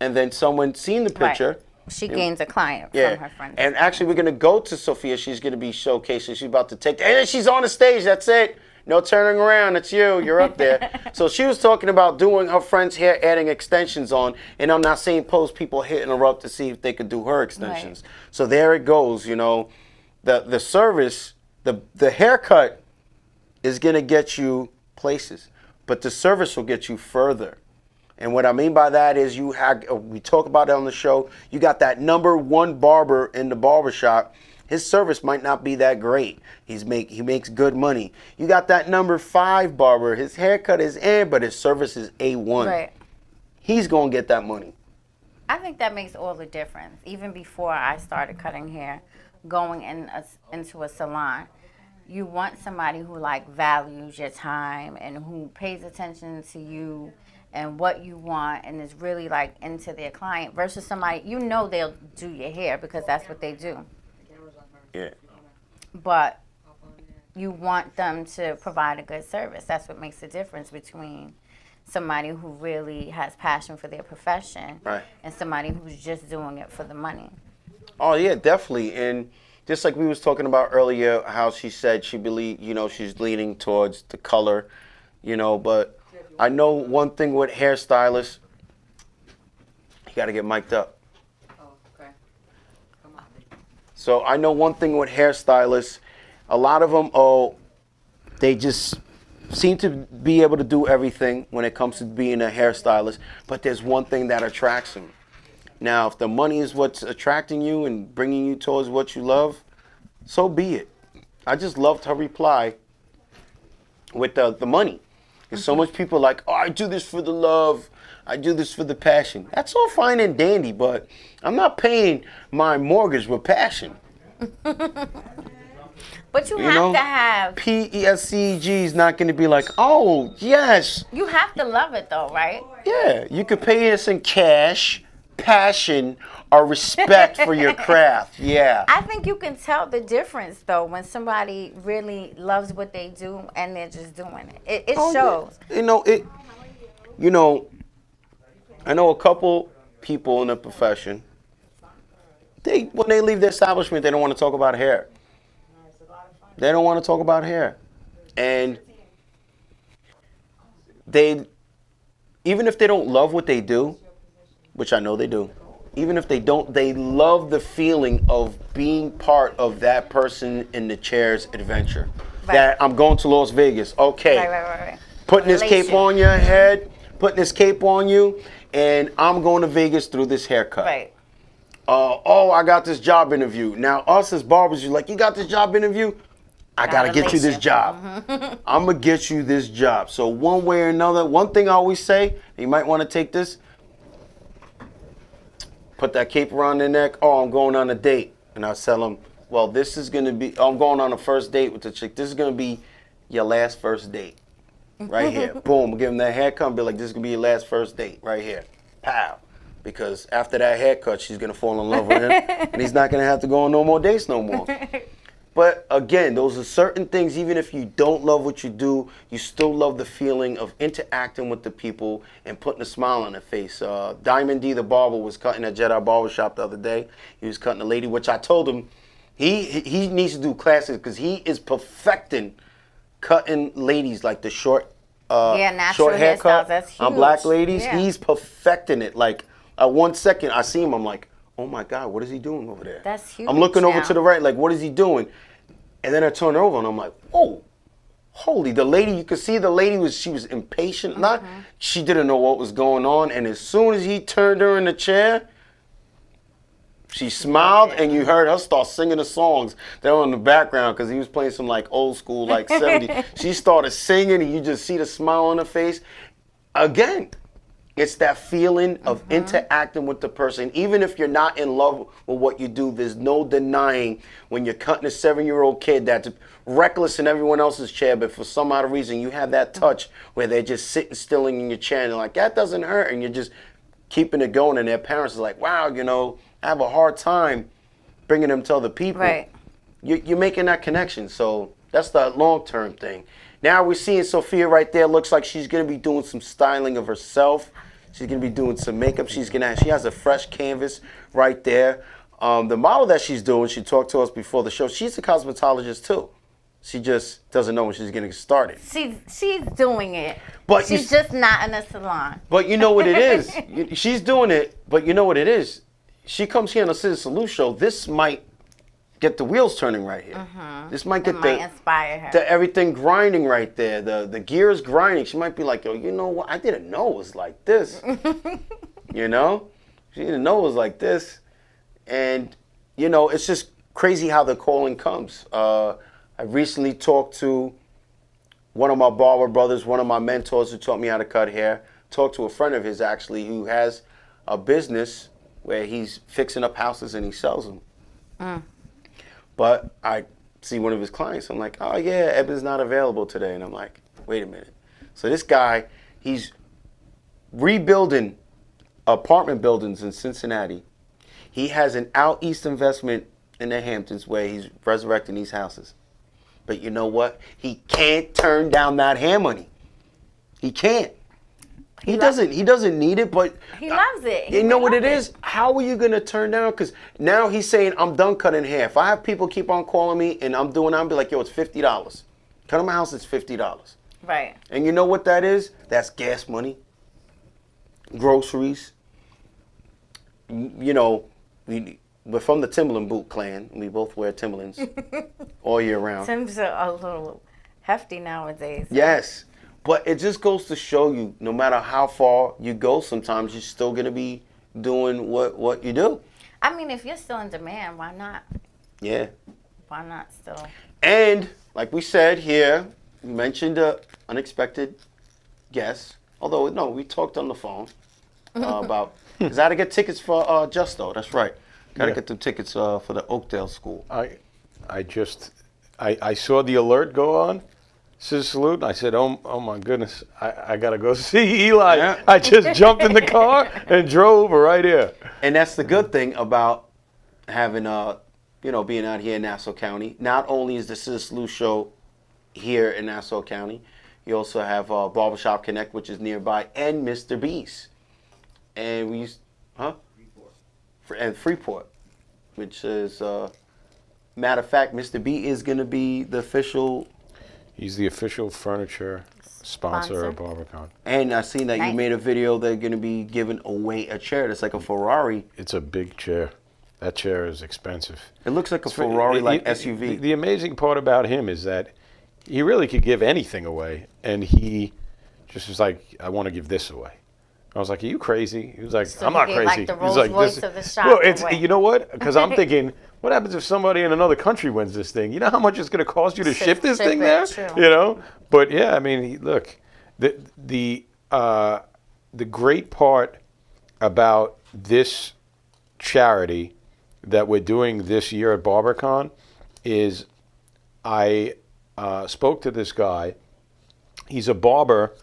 and then someone seen the picture. Right. She gains a client from her friend. And actually, we're going to go to Sophia. She's going to be showcasing. She's about to take, and she's on the stage. That's it. No turning around. It's you. You're up there. So she was talking about doing her friend's hair, adding extensions on. And on that same post, people hitting her up to see if they could do her extensions. Right. So there it goes. The service, the haircut is going to get you places. but the service will get you further. And what I mean by that is we talk about it on the show, you got that number one barber in the barbershop. His service might not be that great. He makes good money. You got that number 5 barber. His haircut is but his service is A1. Right. He's going to get that money. I think that makes all the difference. Even before I started cutting hair, going into a salon, you want somebody who like values your time and who pays attention to you and what you want and is really like into their client versus somebody, you know, they'll do your hair because that's what they do. Yeah. But you want them to provide a good service. That's what makes the difference between somebody who really has passion for their profession and somebody who's just doing it for the money. Oh yeah, definitely. And just like we was talking about earlier, how she said she believe, she's leaning towards the color, but I know one thing with hairstylists, you got to get mic'd up. Oh, okay. Come on. So I know one thing with hairstylists, a lot of them, they just seem to be able to do everything when it comes to being a hairstylist, but there's one thing that attracts them. Now, if the money is what's attracting you and bringing you towards what you love, so be it. I just loved her reply with the money. There's so much people like, oh, I do this for the love. I do this for the passion. That's all fine and dandy, but I'm not paying my mortgage with passion. But you have to have... PESCG is not going to be like, oh, yes. You have to love it, though, right? Yeah, you could pay us in cash, passion, or respect for your craft. Yeah. I think you can tell the difference, though, when somebody really loves what they do and they're just doing it. It shows. Yeah. I know a couple people in the profession, when they leave the establishment, they don't want to talk about hair. They don't want to talk about hair. And even if they don't love what they do, which I know they do, even if they don't, they love the feeling of being part of that person in the chair's adventure. Right. That I'm going to Las Vegas. Okay. Right. Putting this cape on your head, putting this cape on you, and I'm going to Vegas through this haircut. Right. I got this job interview. Now, us as barbers, you're like, you got this job interview? I got to get you this job. I'm going to get you this job. So one way or another, one thing I always say, you might want to take this, put that cape around their neck. Oh, I'm going on a date. And I tell them, well, this is going to be, I'm going on a first date with the chick. This is going to be your last first date right here. Boom. Give them that haircut and be like, this is going to be your last first date right here. Pow. Because after that haircut, she's going to fall in love with him. And he's not going to have to go on no more dates no more. But again, those are certain things, even if you don't love what you do, you still love the feeling of interacting with the people and putting a smile on their face. Diamond D, the barber, was cutting at Jedi Barbershop the other day. He was cutting a lady, which I told him he needs to do classes because he is perfecting cutting ladies like the short haircut on black ladies. Yeah. He's perfecting it. Like 1 second, I see him, I'm like, oh my God, what is he doing over there? That's huge. I'm looking over to the right, like, what is he doing? And then I turn over and I'm like, whoa, holy, the lady, you could see the lady she was impatient. She didn't know what was going on. And as soon as he turned her in the chair, she smiled and you heard her start singing the songs that were in the background because he was playing some like old school, like 70s. She started singing and you just see the smile on her face. Again, it's that feeling of interacting with the person. Even if you're not in love with what you do, there's no denying when you're cutting a 7-year-old kid that's reckless in everyone else's chair, but for some odd reason you have that touch where they're just sitting still in your chair and they're like, that doesn't hurt, and you're just keeping it going, and their parents are like, wow, I have a hard time bringing them to other people. Right. You're making that connection, so that's the long-term thing. Now we're seeing Sophia right there. Looks like she's going to be doing some styling of herself. She's going to be doing some makeup. She has a fresh canvas right there. The model that she's doing, she talked to us before the show, she's a cosmetologist too. She just doesn't know when she's going to get started. She's doing it. But she's just not in a salon. But you know what it is? She's doing it, but you know what it is? She comes here on the ScissorSalute Show. This might get the wheels turning right here. This might get It might inspire her. the everything grinding right there. The gears grinding. She might be like, yo, you know what? I didn't know it was like this. You know? She didn't know it was like this. And, you know, it's just crazy how the calling comes. I recently talked to one of my barber brothers, one of my mentors who taught me how to cut hair. Talked to a friend of his, actually, who has a business where he's fixing up houses and he sells them. But I see one of his clients. I'm like, oh, yeah, Eben's not available today. And I'm like, wait a minute. So this guy, he's rebuilding apartment buildings in Cincinnati. He has an out east investment in the Hamptons where he's resurrecting these houses. But you know what? He can't turn down that hair money. He can't. He doesn't need it, but He loves it. you know what it is? How are you going to turn down? Because now he's saying, I'm done cutting hair. If I have people keep on calling me and I'm doing, I'll be like, yo, it's $50. Cutting my house is $50. Right. And you know what that is? That's gas money, groceries. You know, we're from the Timberland boot clan. We both wear Timberlands all year round. Tim's a little hefty nowadays. Yes. But it just goes to show you, no matter how far you go, sometimes you're still going to be doing what you do. I mean, if you're still in demand, why not? Yeah. Why not still? And like we said here, we mentioned an unexpected guest. Although, no, we talked on the phone about, because I had to get tickets for Justo. That's right. Got to get the tickets for the Oakdale School. I saw the alert go on. ScissorSalute, and I said, oh my goodness, I got to go see Eli. Yeah. I just jumped in the car and drove right here. And that's the good thing about having, being out here in Nassau County. Not only is the ScissorSalute Show here in Nassau County, you also have Barbershop Connect, which is nearby, and Mr. B's. And we used, and Freeport, which is, matter of fact, Mr. B is going to be the official. He's the official furniture sponsor of BarberCon. And I've seen that you made a video they're going to be giving away a chair that's like a Ferrari. It's a big chair. That chair is expensive. It looks like a Ferrari-like SUV. The amazing part about him is that he really could give anything away, and he just was like, I want to give this away. I was like, are you crazy? He was like, So I'm he not gave, crazy. like, the He was Rolls like, Royce this. of the shop Well, it's, away. you know what? Because I'm thinking, what happens if somebody in another country wins this thing? You know how much it's going to cost you to ship this thing there? True. You know? But yeah, I mean, look, the great part about this charity that we're doing this year at BarberCon is I spoke to this guy. He's a barber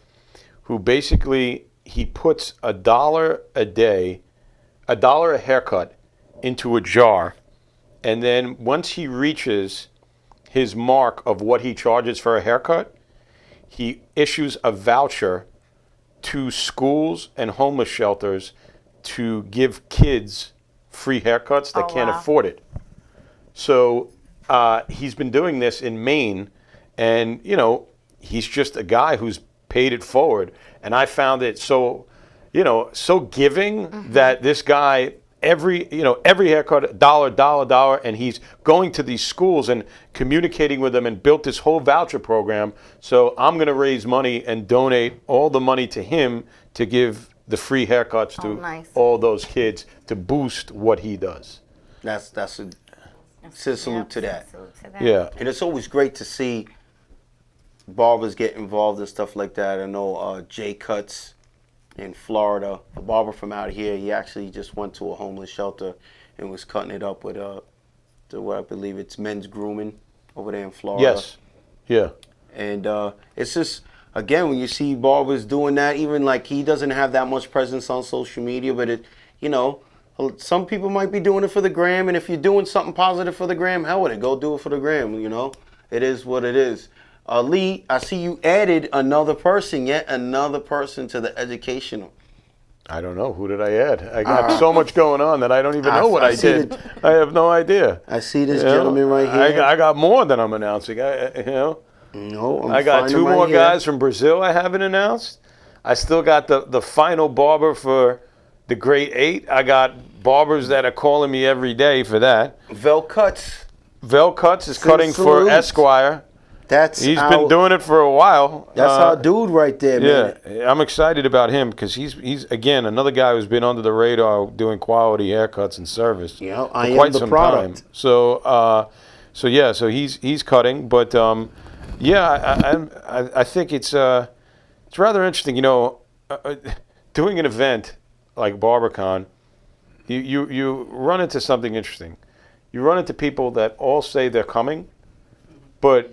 who basically he puts $1 a day, $1 a haircut into a jar, and then once he reaches his mark of what he charges for a haircut, he issues a voucher to schools and homeless shelters to give kids free haircuts that can't afford it. So he's been doing this in Maine, and you know, he's just a guy who's paid it forward. And I found it so, so giving that this guy, every haircut, $1, and he's going to these schools and communicating with them and built this whole voucher program. So I'm going to raise money and donate all the money to him to give the free haircuts to all those kids to boost what he does. That's a salute to that. Yeah. And it's always great to see barbers get involved and stuff like that. I know Jay Cuts in Florida, a barber from out here, he actually just went to a homeless shelter and was cutting it up with what I believe it's men's grooming over there in Florida. Yes. Yeah. And it's just, again, when you see barbers doing that, even like he doesn't have that much presence on social media, but it, some people might be doing it for the gram, and if you're doing something positive for the gram, hell with it, go do it for the gram, It is what it is. Lee, I see you added yet another person to the educational. I don't know. Who did I add? I got so much going on that I don't even know what I did. I have no idea. I see this gentleman right here. I got more than I'm announcing. No, I got two more guys from Brazil I haven't announced. I still got the final barber for the Great 8. I got barbers that are calling me every day for that. Vel Cuts. Vel Cuts is cutting for Salute. Esquire. He's been doing it for a while. That's our dude right there, man. Yeah, I'm excited about him because he's again another guy who's been under the radar doing quality haircuts and service Yeah, for I am quite the some product. time. So he's cutting, but I think it's rather interesting. Doing an event like BarberCon, you run into something interesting. You run into people that all say they're coming, but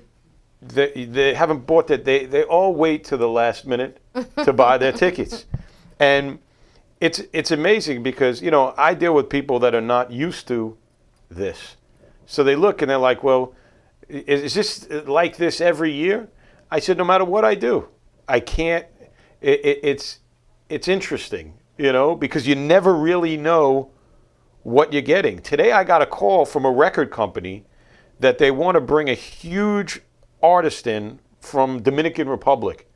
they haven't bought that. They all wait to the last minute to buy their tickets, and it's amazing because I deal with people that are not used to this, so they look and they're like, well, is this like this every year? I said, no matter what I do, I can't. It's interesting, because you never really know what you're getting. Today I got a call from a record company that they want to bring a huge artist in from Dominican Republic,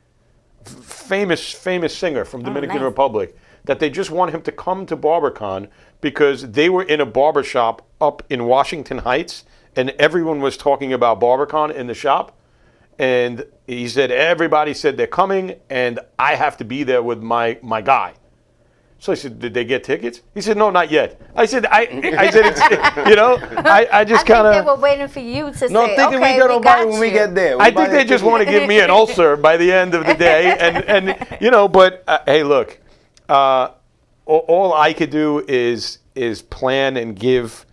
famous singer from Dominican Republic, that they just want him to come to BarberCon because they were in a barbershop up in Washington Heights and everyone was talking about BarberCon in the shop, and he said everybody said they're coming and I have to be there with my guy. So I said, did they get tickets? He said, no, not yet. I said, I said, it's, I just kind of. I think they were waiting for you to No, say, thinking okay, we gonna buy when we you. get there. I think they just want to give me an ulcer by the end of the day, but hey, look, all I could do is plan and give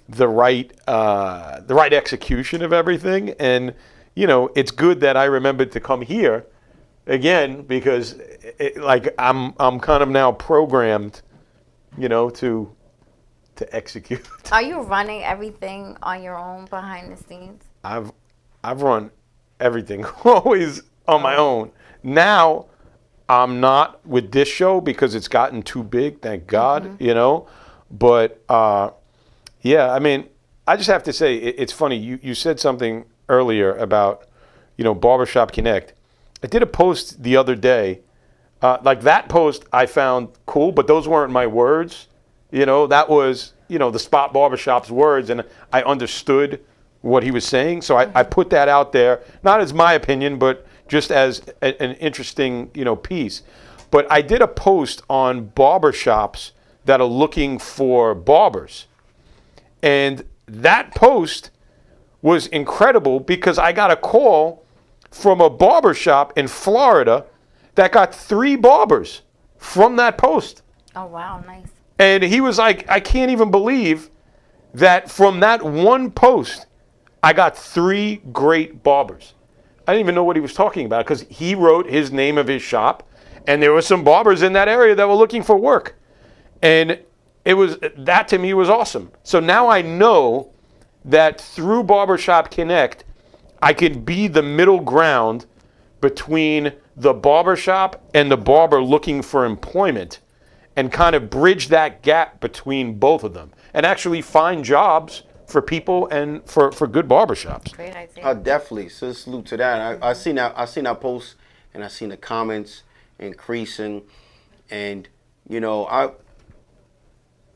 the right execution of everything, and it's good that I remembered to come here again because I'm kind of now programmed, to execute. Are you running everything on your own behind the scenes? I've run everything always on my own. Now I'm not with this show because it's gotten too big, thank God, But I mean, I just have to say it's funny. You said something earlier about Barbershop Connect. I did a post the other day. That post I found cool, but those weren't my words. That was, the Spot Barbershop's words, and I understood what he was saying. So I put that out there, not as my opinion, but just as an interesting, piece. But I did a post on barbershops that are looking for barbers. And that post was incredible because I got a call from a barbershop in Florida that got 3 barbers from that post. Oh, wow, nice. And he was like, I can't even believe that from that one post, I got 3 great barbers. I didn't even know what he was talking about because he wrote his name of his shop, and there were some barbers in that area that were looking for work. And that to me was awesome. So now I know that through Barbershop Connect, I can be the middle ground between the barbershop and the barber looking for employment and kind of bridge that gap between both of them and actually find jobs for people and for good barbershops. Great idea. Definitely. So salute to that. I seen that post and I seen the comments increasing, and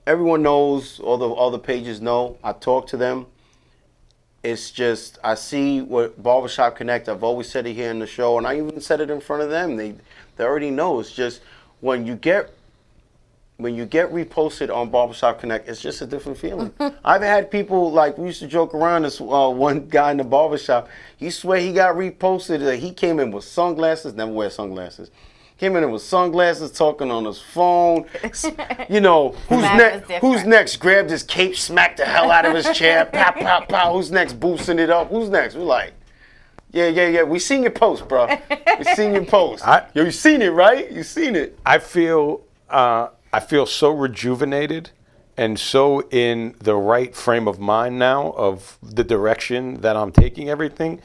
everyone knows, all the pages know. I talk to them. It's just, I see what Barbershop Connect, I've always said it here in the show, and I even said it in front of them. They already know. It's just when you get reposted on Barbershop Connect, it's just a different feeling. I've had people, we used to joke around, this one guy in the barbershop, he swear he got reposted. He came in with sunglasses, never wear sunglasses. Came in with sunglasses, talking on his phone. Who's next? Grabbed his cape, smacked the hell out of his chair. Pop, pop, pop. Who's next? Boosting it up. Who's next? We're like, yeah. We seen your post, bro. We seen your post. You seen it, right? You seen it. I feel so rejuvenated and so in the right frame of mind now of the direction that I'm taking everything.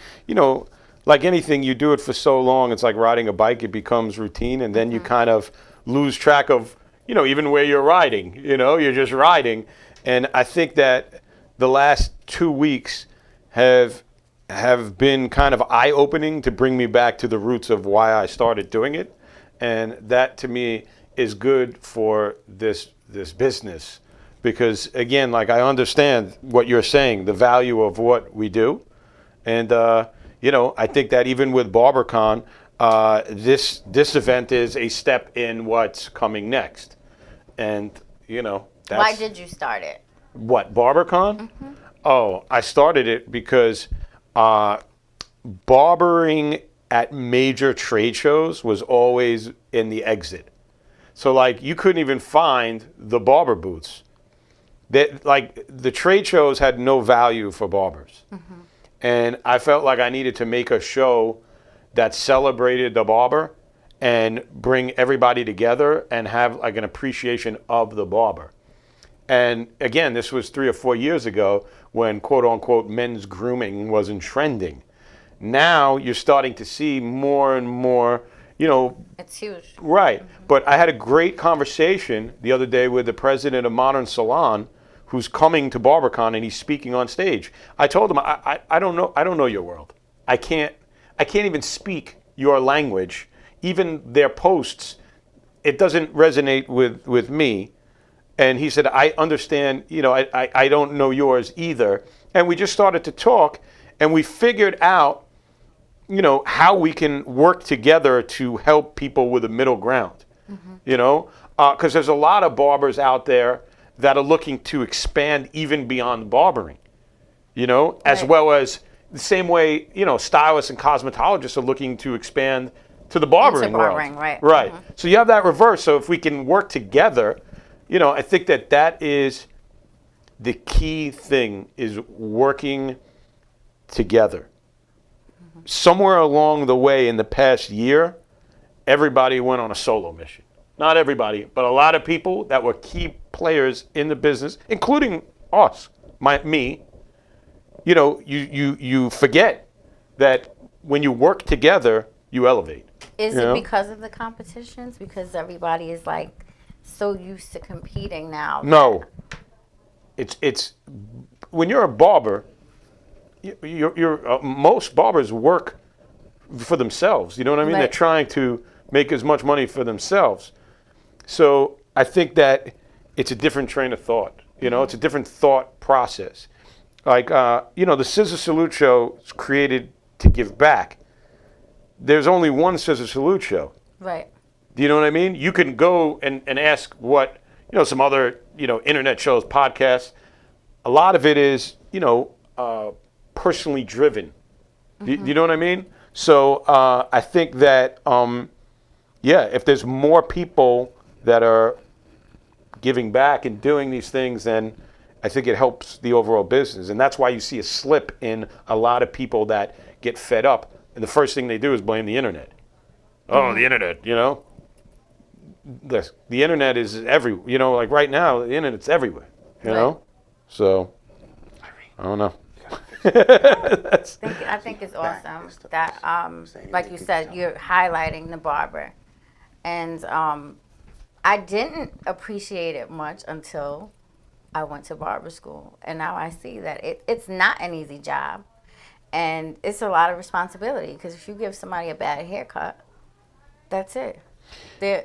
Like anything, you do it for so long, it's like riding a bike, it becomes routine, and then you kind of lose track of, even where you're riding, you're just riding. And I think that the last 2 weeks have been kind of eye-opening to bring me back to the roots of why I started doing it. And that, to me, is good for this business because again, like I understand what you're saying, the value of what we do, and you know, I think that even with BarberCon, this event is a step in what's coming next, and you know, that's, Why did you start it? what, BarberCon? Oh, I started it because barbering at major trade shows was always in the exit. So like you couldn't even find the barber booths. Like the trade shows had no value for barbers. And I felt like I needed to make a show that celebrated the barber and bring everybody together and have like an appreciation of the barber. And again, this was 3 or 4 years ago when quote unquote men's grooming wasn't trending. Now you're starting to see more and more, you know. It's huge. Right. But I had a great conversation the other day with the president of Modern Salon, who's coming to BarberCon and he's speaking on stage. I told him, I don't know your world. I can't even speak your language. Even their posts, it doesn't resonate with me. And he said, I understand, you know, I don't know yours either. And we just started to talk, and we figured out, you know, how we can work together to help people with a middle ground, you know, because there's a lot of barbers out there that are looking to expand even beyond barbering, you know, as well as the same way, you know, stylists and cosmetologists are looking to expand to the barbering world. Right. So you have that reverse. So if we can work together, you know, I think that is the key thing, is working together. Somewhere along the way in the past year, everybody went on a solo mission. Not everybody, but a lot of people that were key players in the business, including us, me. You know, you forget that when you work together, you elevate. Is it because of the competitions? Because everybody is like so used to competing now? No. It's when you're a barber, you're most barbers work for themselves. You know what I mean? Right. They're trying to make as much money for themselves. So I think that it's a different train of thought. You know, it's a different thought process. Like, you know, the ScissorSalute Show is created to give back. There's only one ScissorSalute Show. Right. Do you know what I mean? You can go and ask what, you know, some other, you know, internet shows, podcasts. A lot of it is, you know, personally driven. Do you know what I mean? So I think that, yeah, if there's more people that are giving back and doing these things, then I think it helps the overall business. And that's why you see a slip in a lot of people that get fed up. And the first thing they do is blame the internet. Oh, the internet, you know? The internet is everywhere. You know, like right now, the internet's everywhere, you know? So, I don't know. I think it's awesome that, like you said, you're highlighting the barber. And I didn't appreciate it much until I went to barber school. And now I see that it's not an easy job. And it's a lot of responsibility, because if you give somebody a bad haircut, that's it. They're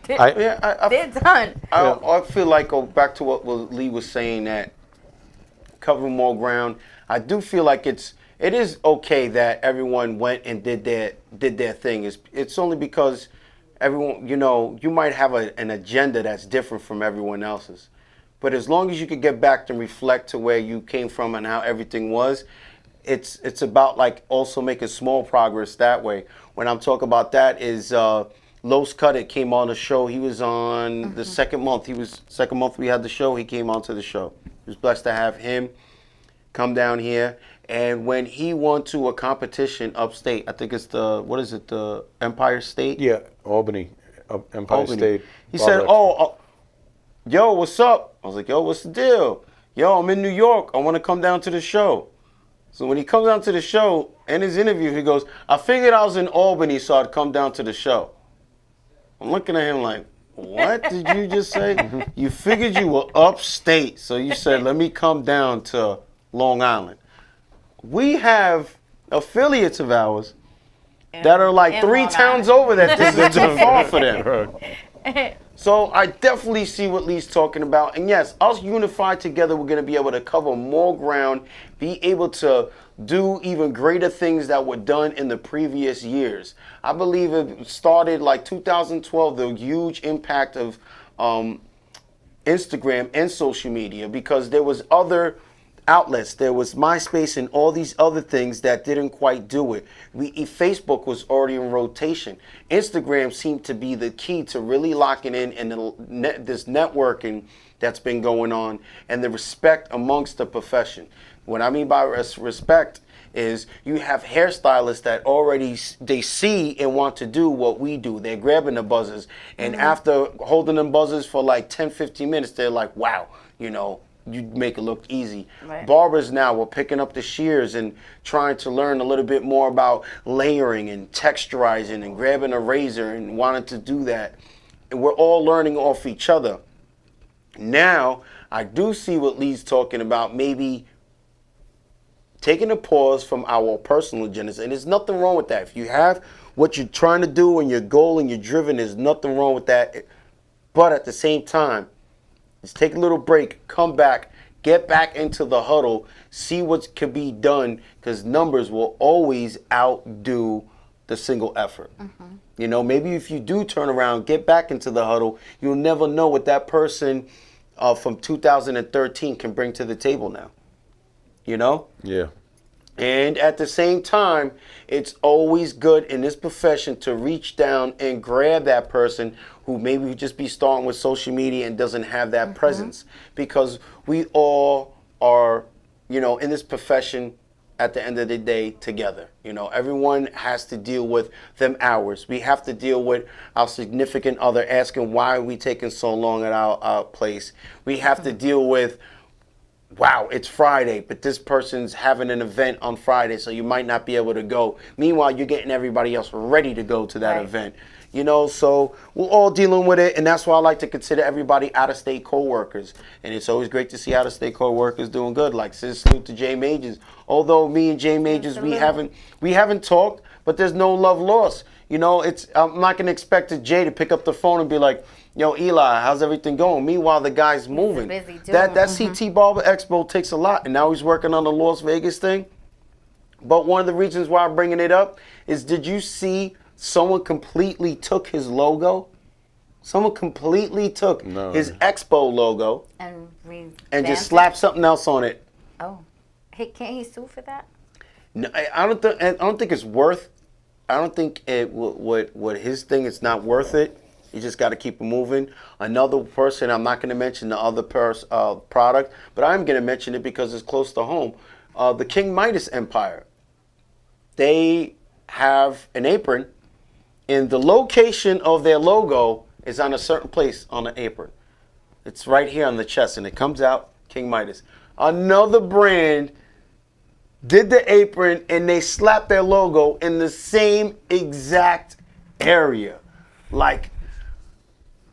done. I feel like, go back to what Lee was saying, that covering more ground. I do feel like it is okay that everyone went and did their thing. It's only because everyone, you know, you might have an agenda that's different from everyone else's. But as long as you could get back and reflect to where you came from and how everything was, it's about like also making small progress that way. When I'm talking about that is Los Cuddick came on the show. He was on the second month. Second month we had the show. He came onto the show. He was blessed to have him come down here. And when he went to a competition upstate, I think it's the Empire State? Yeah, Albany. Empire State. He said, yo, what's up? I was like, yo, what's the deal? Yo, I'm in New York. I want to come down to the show. So when he comes down to the show, in his interview, he goes, I figured I was in Albany, so I'd come down to the show. I'm looking at him like, what did you just say? You figured you were upstate, so you said, let me come down to Long Island. We have affiliates of ours that are like 3 towns over that this is too far for them. So I definitely see what Lee's talking about. And yes, us unified together, we're going to be able to cover more ground, be able to do even greater things that were done in the previous years. I believe it started like 2012, the huge impact of Instagram and social media, because there was other outlets. There was MySpace and all these other things that didn't quite do it. Facebook was already in rotation. Instagram seemed to be the key to really locking in and this networking that's been going on and the respect amongst the profession. What I mean by respect is you have hairstylists that already they see and want to do what we do. They're grabbing the buzzers, and after holding them buzzers for like 10-15 minutes, they're like, wow, you know, you make it look easy. Right. Barbers now are picking up the shears and trying to learn a little bit more about layering and texturizing and grabbing a razor and wanting to do that. And we're all learning off each other. Now, I do see what Lee's talking about, maybe taking a pause from our personal agendas. And there's nothing wrong with that. If you have what you're trying to do and your goal and you're driven, there's nothing wrong with that. But at the same time, let's take a little break, come back, get back into the huddle, see what can be done, because numbers will always outdo the single effort. You know, maybe if you do turn around, get back into the huddle, you'll never know what that person from 2013 can bring to the table now. You know? Yeah. And at the same time, it's always good in this profession to reach down and grab that person who maybe just be starting with social media and doesn't have that presence. Because we all are, you know, in this profession at the end of the day together. You know, everyone has to deal with them hours. We have to deal with our significant other asking why are we taking so long at our place. We have to deal with, wow, it's Friday, but this person's having an event on Friday, so you might not be able to go. Meanwhile, you're getting everybody else ready to go to that event. You know, so we're all dealing with it, and that's why I like to consider everybody out-of-state co-workers. And it's always great to see out-of-state co-workers doing good, like ScissorSalute to Jay Majors. Although me and Jay Majors, we haven't talked, but there's no love lost. You know, I'm not going to expect Jay to pick up the phone and be like, yo, Eli, how's everything going? Meanwhile, the guy's moving. Busy doing That CT Barber Expo takes a lot, and now he's working on the Las Vegas thing. But one of the reasons why I'm bringing it up is, did you see someone completely took his logo? Someone completely took his Expo logo and just slapped something else on it. Oh, hey, can't he sue for that? No, I don't think it's worth. I don't think what his thing. It's not worth it. You just got to keep it moving. Another person, I'm not going to mention the other product, but I'm going to mention it because it's close to home. The King Midas Empire. They have an apron, and the location of their logo is on a certain place on the apron. It's right here on the chest, and it comes out King Midas. Another brand did the apron, and they slapped their logo in the same exact area. Like,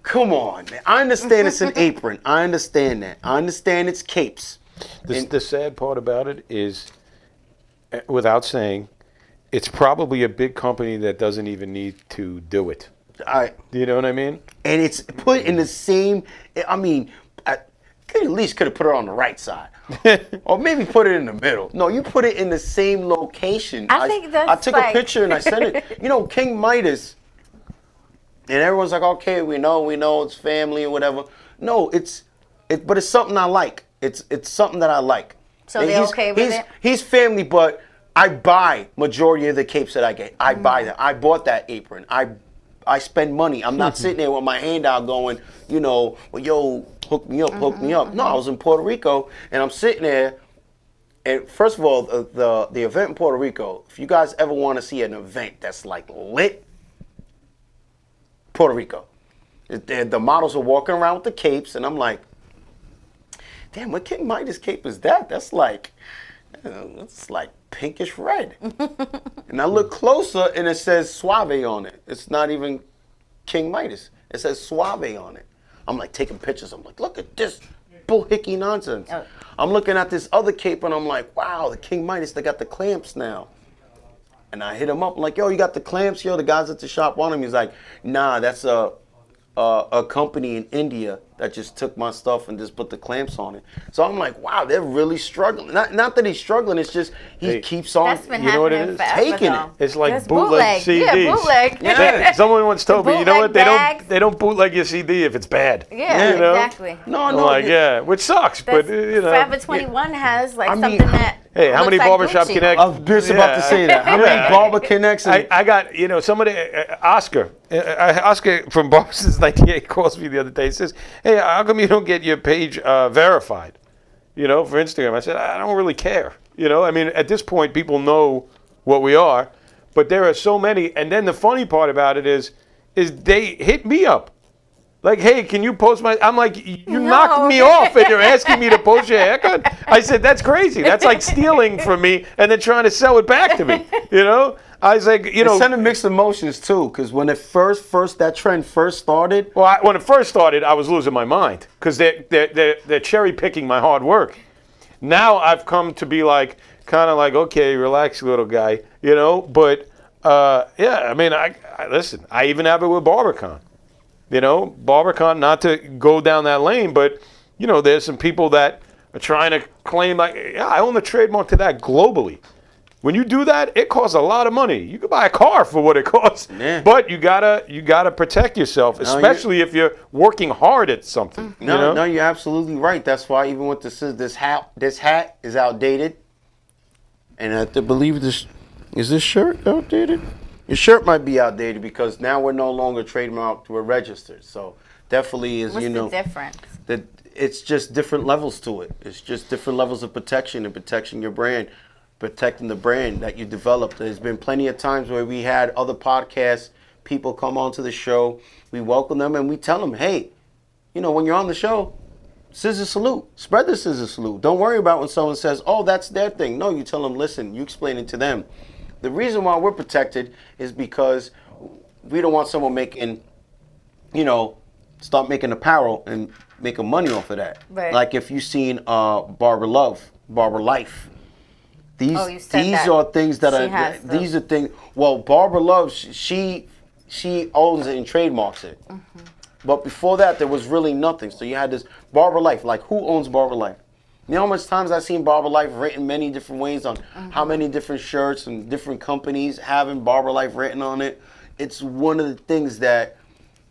come on, man. I understand it's an apron. I understand that. I understand it's capes. The sad part about it is, without saying, it's probably a big company that doesn't even need to do it. You know what I mean? And it's put in the same, I mean, at least could have put it on the right side. Or maybe put it in the middle. No, you put it in the same location. I took a picture and I sent it. You know, King Midas, and everyone's like, okay, we know it's family or whatever. No, but it's something I like. It's something that I like. So they're okay with it? He's family, but I buy majority of the capes that I get. I buy them. I bought that apron. I spend money. I'm not sitting there with my hand out going, you know, well, yo, hook me up, hook me up. No, I was in Puerto Rico, and I'm sitting there. And first of all, the event in Puerto Rico, if you guys ever want to see an event that's like lit, Puerto Rico. The models are walking around with the capes, and I'm like, damn, what King Midas cape is that? That's like, it's like pinkish red. And I look closer, and it says Suave on it. It's not even King Midas. It says Suave on it. I'm like taking pictures. I'm like, look at this bullhickey nonsense. Oh. I'm looking at this other cape, and I'm like, wow, the King Midas, they got the clamps now. And I hit him up, like, yo, you got the clamps? Yo, the guys at the shop want them. He's like, nah, that's a a company in India that just took my stuff and just put the clamps on it. So I'm like, wow, they're really struggling. Not that he's struggling, it's just he keeps on. That's been you know what it happening is? forever, Taking though. It's like There's bootleg CDs. Yeah, bootleg. Yeah. Someone once told me, you know what? Bootleg bags. They don't bootleg your CD if it's bad. Yeah, you know? exactly. No, I'm no. like, yeah, which sucks, but That's- you know. Forever 21 has like I mean, something that. Hey, how looks many like barbershop Gucci. connects? I was just about to say that. How many barber connects? I got, you know, somebody, Oscar from Boston's 98 calls me the other day. He says, hey, how come you don't get your page verified, you know, for Instagram? I said, I don't really care. You know, I mean, at this point, people know what we are, but there are so many. And then the funny part about it is they hit me up. Like, hey, can you post my... I'm like, you knocked me off and you're asking me to post your haircut? I said, that's crazy. That's like stealing from me and then trying to sell it back to me, you know? I was like, you know... It's sending mixed emotions, too, because when it that trend first started... Well, when it first started, I was losing my mind because they're cherry-picking my hard work. Now I've come to be like, kind of like, okay, relax, little guy, you know? But, yeah, I mean, I listen, I even have it with BarberCon. You know, BarberCon, not to go down that lane, but, you know, there's some people that are trying to claim, like, yeah, I own the trademark to that globally. When you do that, it costs a lot of money. You can buy a car for what it costs, but you gotta protect yourself, especially if you're working hard at something. No, you're absolutely right. That's why even with this hat is outdated, and I believe is this shirt outdated? Your shirt might be outdated because now we're no longer trademarked, we're registered. So definitely is, What's you know, the difference? that it's just different levels to it. It's just different levels of protection and protecting your brand, protecting the brand that you developed. There's been plenty of times where we had other podcasts, people come onto the show, we welcome them and we tell them, hey, you know, when you're on the show, scissor salute, spread the scissor salute. Don't worry about when someone says, oh, that's their thing. No, you tell them, listen, you explain it to them. The reason why we're protected is because we don't want someone making, you know, start making apparel and making money off of that. Right. Like if you've seen Barber Life. These that. are things that She are has these are things. Well, Barber Love, she owns it and trademarks it. Mm-hmm. But before that, there was really nothing. So you had this Barber Life. Like, who owns Barber Life? You know how much times I've seen Barber Life written many different ways on how many different shirts and different companies having Barber Life written on it. It's one of the things that,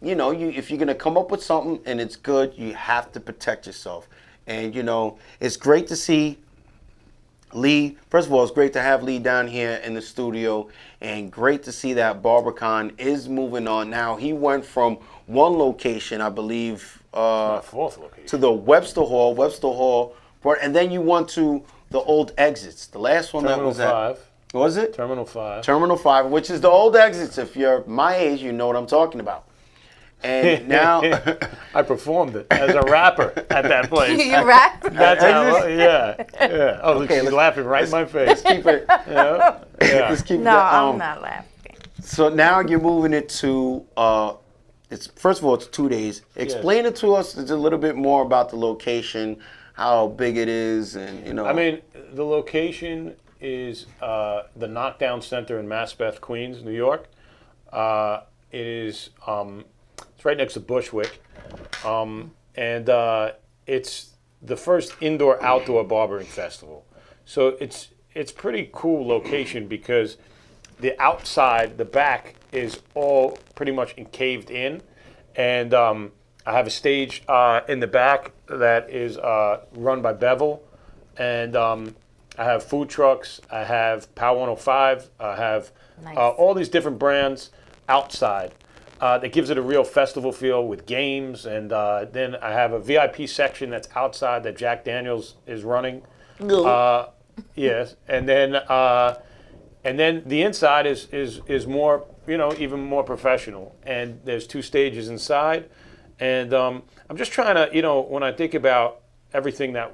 you know, if you're going to come up with something and it's good, you have to protect yourself. And, you know, it's great to see Lee. First of all, it's great to have Lee down here in the studio, and great to see that BarberCon is moving on. Now, he went from one location, I believe, fourth location, to the Webster Hall, and then you went to the old exits. The last one Terminal that was at 5. Was it? Terminal 5. Terminal 5, which is the old exits. If you're my age, you know what I'm talking about. And now I performed it as a rapper at that place. You rap? That's how, yeah. Oh, Okay, she's laughing right in my face. let's keep it. Yeah. Let's keep No, it. I'm not laughing. So now you're moving it to. It's first of all, it's 2 days. Explain it to us a little bit more about the location, how big it is, and you know. I mean, the location is the Knockdown Center in Maspeth, Queens, New York. It is. It's right next to Bushwick, and it's the first indoor-outdoor barbering festival. So it's pretty cool location because the outside, the back, is all pretty much caved in, and I have a stage in the back that is run by Bevel, and I have food trucks, I have Power 105, I have all these different brands outside. That gives it a real festival feel with games, and then I have a VIP section that's outside that Jack Daniels is running. Yes, and then the inside is more, you know, even more professional. And there's 2 stages inside, and I'm just trying to, you know, when I think about everything that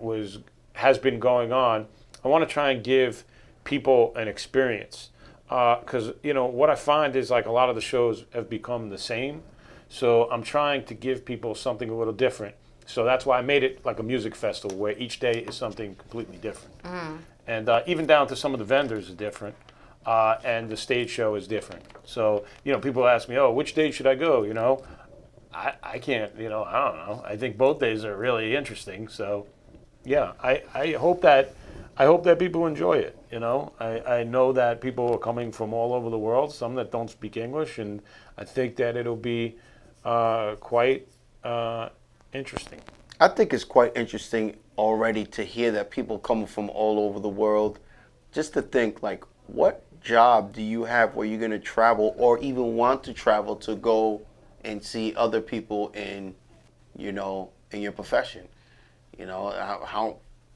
has been going on, I want to try and give people an experience. Because, you know, what I find is like a lot of the shows have become the same. So I'm trying to give people something a little different. So that's why I made it like a music festival where each day is something completely different. And even down to some of the vendors are different. And the stage show is different. So, you know, people ask me, oh, which day should I go, you know? I can't, I don't know. I think both days are really interesting. So, yeah, I hope that people enjoy it. I know that people are coming from all over the world, some that don't speak English, and I think that it'll be quite interesting. I think it's quite interesting already to hear that people coming from all over the world. Just to think, like, what job do you have where you're going to travel or even want to travel to go and see other people in your profession?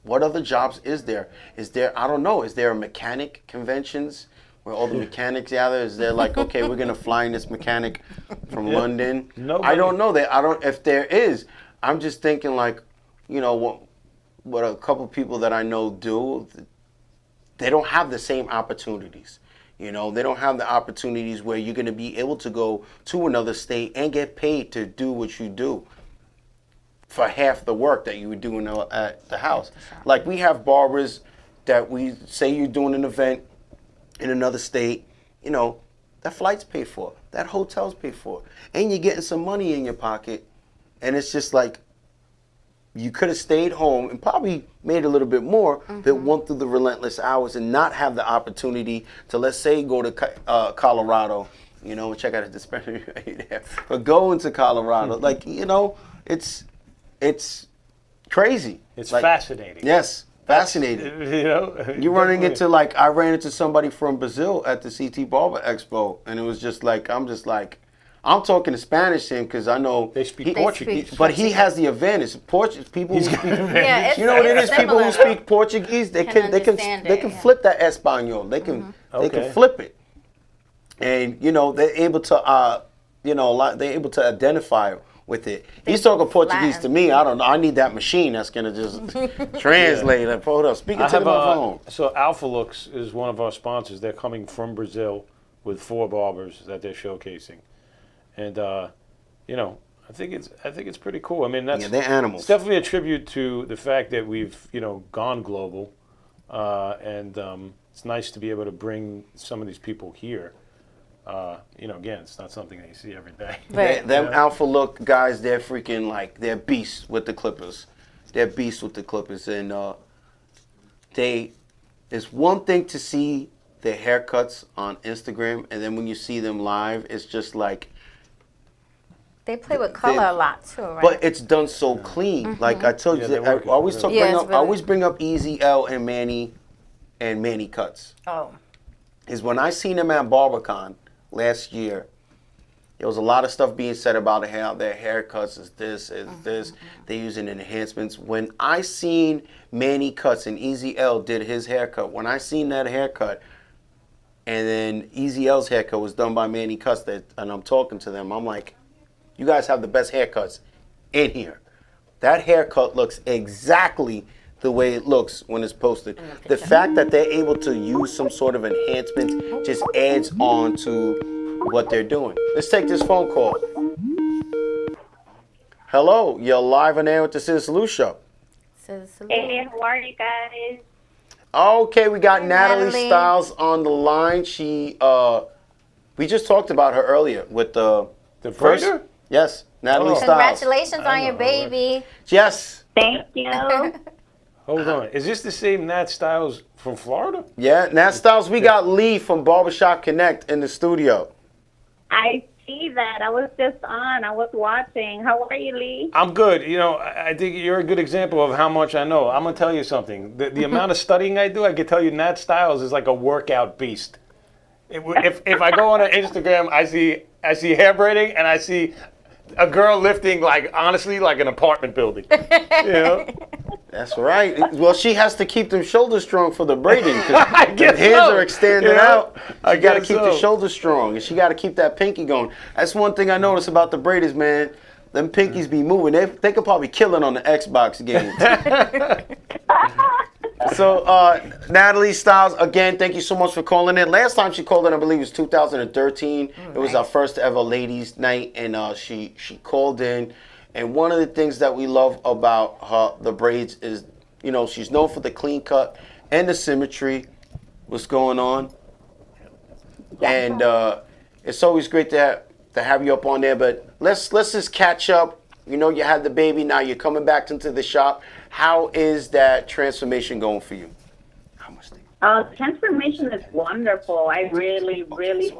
What other jobs is there? I don't know, is there a mechanic conventions where all the mechanics gather? Is there like, okay, we're going to fly in this mechanic from London? Nobody. I don't know that. If there is, I'm just thinking like, what a couple people that I know do, they don't have the same opportunities. They don't have the opportunities where you're going to be able to go to another state and get paid to do what you do for half the work that you were doing at the house. Like, we have barbers that we say you're doing an event in another state, that flight's paid for, that hotel's paid for, and you're getting some money in your pocket, and it's just like, you could have stayed home and probably made a little bit more, but went through the relentless hours and not have the opportunity to, let's say, go to Colorado, and check out a dispensary right there. But go into Colorado, it's crazy. It's fascinating. Yes, fascinating. You're running into, like, I ran into somebody from Brazil at the CT Barber Expo, and it was just like, I'm talking Spanish to him because I know they speak Portuguese, but he has the advantage. People who speak, Yeah, you know what it is? People who similar. speak Portuguese, they can understand flip that Espanol. They can flip it, and they're able to they're able to identify with it. He's talking Portuguese to me. I don't know. I need that machine that's gonna just translate. Like, hold up, speak it to my phone. So Alpha Looks is one of our sponsors. They're coming from Brazil with 4 barbers that they're showcasing. And I think it's pretty cool. I mean, they're animals. It's definitely a tribute to the fact that we've gone global, and it's nice to be able to bring some of these people here. Again, it's not something that you see every day. Right. Them Alpha Look guys, they're freaking like, they're beasts with the Clippers. They're beasts with the Clippers, and it's one thing to see their haircuts on Instagram, and then when you see them live, it's just like. They play with color a lot too, right? But it's done so clean. Like I told you, I always bring up Easy L and Manny cuts. Oh. Is when I seen them at BarberCon last year, there was a lot of stuff being said about how their haircuts is this, they're using enhancements. When I seen Manny Cuts and Easy L did his haircut, when I seen that haircut, and then Easy L's haircut was done by Manny Cuts, and I'm talking to them, I'm like, you guys have the best haircuts in here. That haircut looks exactly the way it looks when it's posted. The fact that they're able to use some sort of enhancement just adds on to what they're doing. Let's take this phone call. Hello, you're live on air with the ScissorSalute Show. Hey, how are you guys? Okay, we got Natalie Styles on the line. We just talked about her earlier with the braider? Yes, Natalie Styles. Congratulations on your baby. Yes. Thank you. Hold on. Is this the same Nat Styles from Florida? Yeah, Nat Styles. We got Lee from Barbershop Connect in the studio. I see that. I was just on. I was watching. How are you, Lee? I'm good. I think you're a good example of how much I know. I'm going to tell you something. The amount of studying I do, I can tell you Nat Styles is like a workout beast. If I go on Instagram, I see hair braiding, and I see a girl lifting, honestly, like an apartment building. That's right. Well, she has to keep them shoulders strong for the braiding because the hands are extending out. She got to keep the shoulders strong, and she got to keep that pinky going. That's one thing I notice about the braiders, man. Them pinkies be moving. They could probably kill it on the Xbox game. So, Natalie Styles, again, thank you so much for calling in. Last time she called in, I believe, was 2013. It was our first ever ladies' night, and she called in. And one of the things that we love about her, the braids, is, she's known for the clean cut and the symmetry. What's going on? And it's always great to to have you up on there, but let's just catch up. You know, you had the baby, now you're coming back into the shop. How is that transformation going for you? How much? Transformation is wonderful. I really miss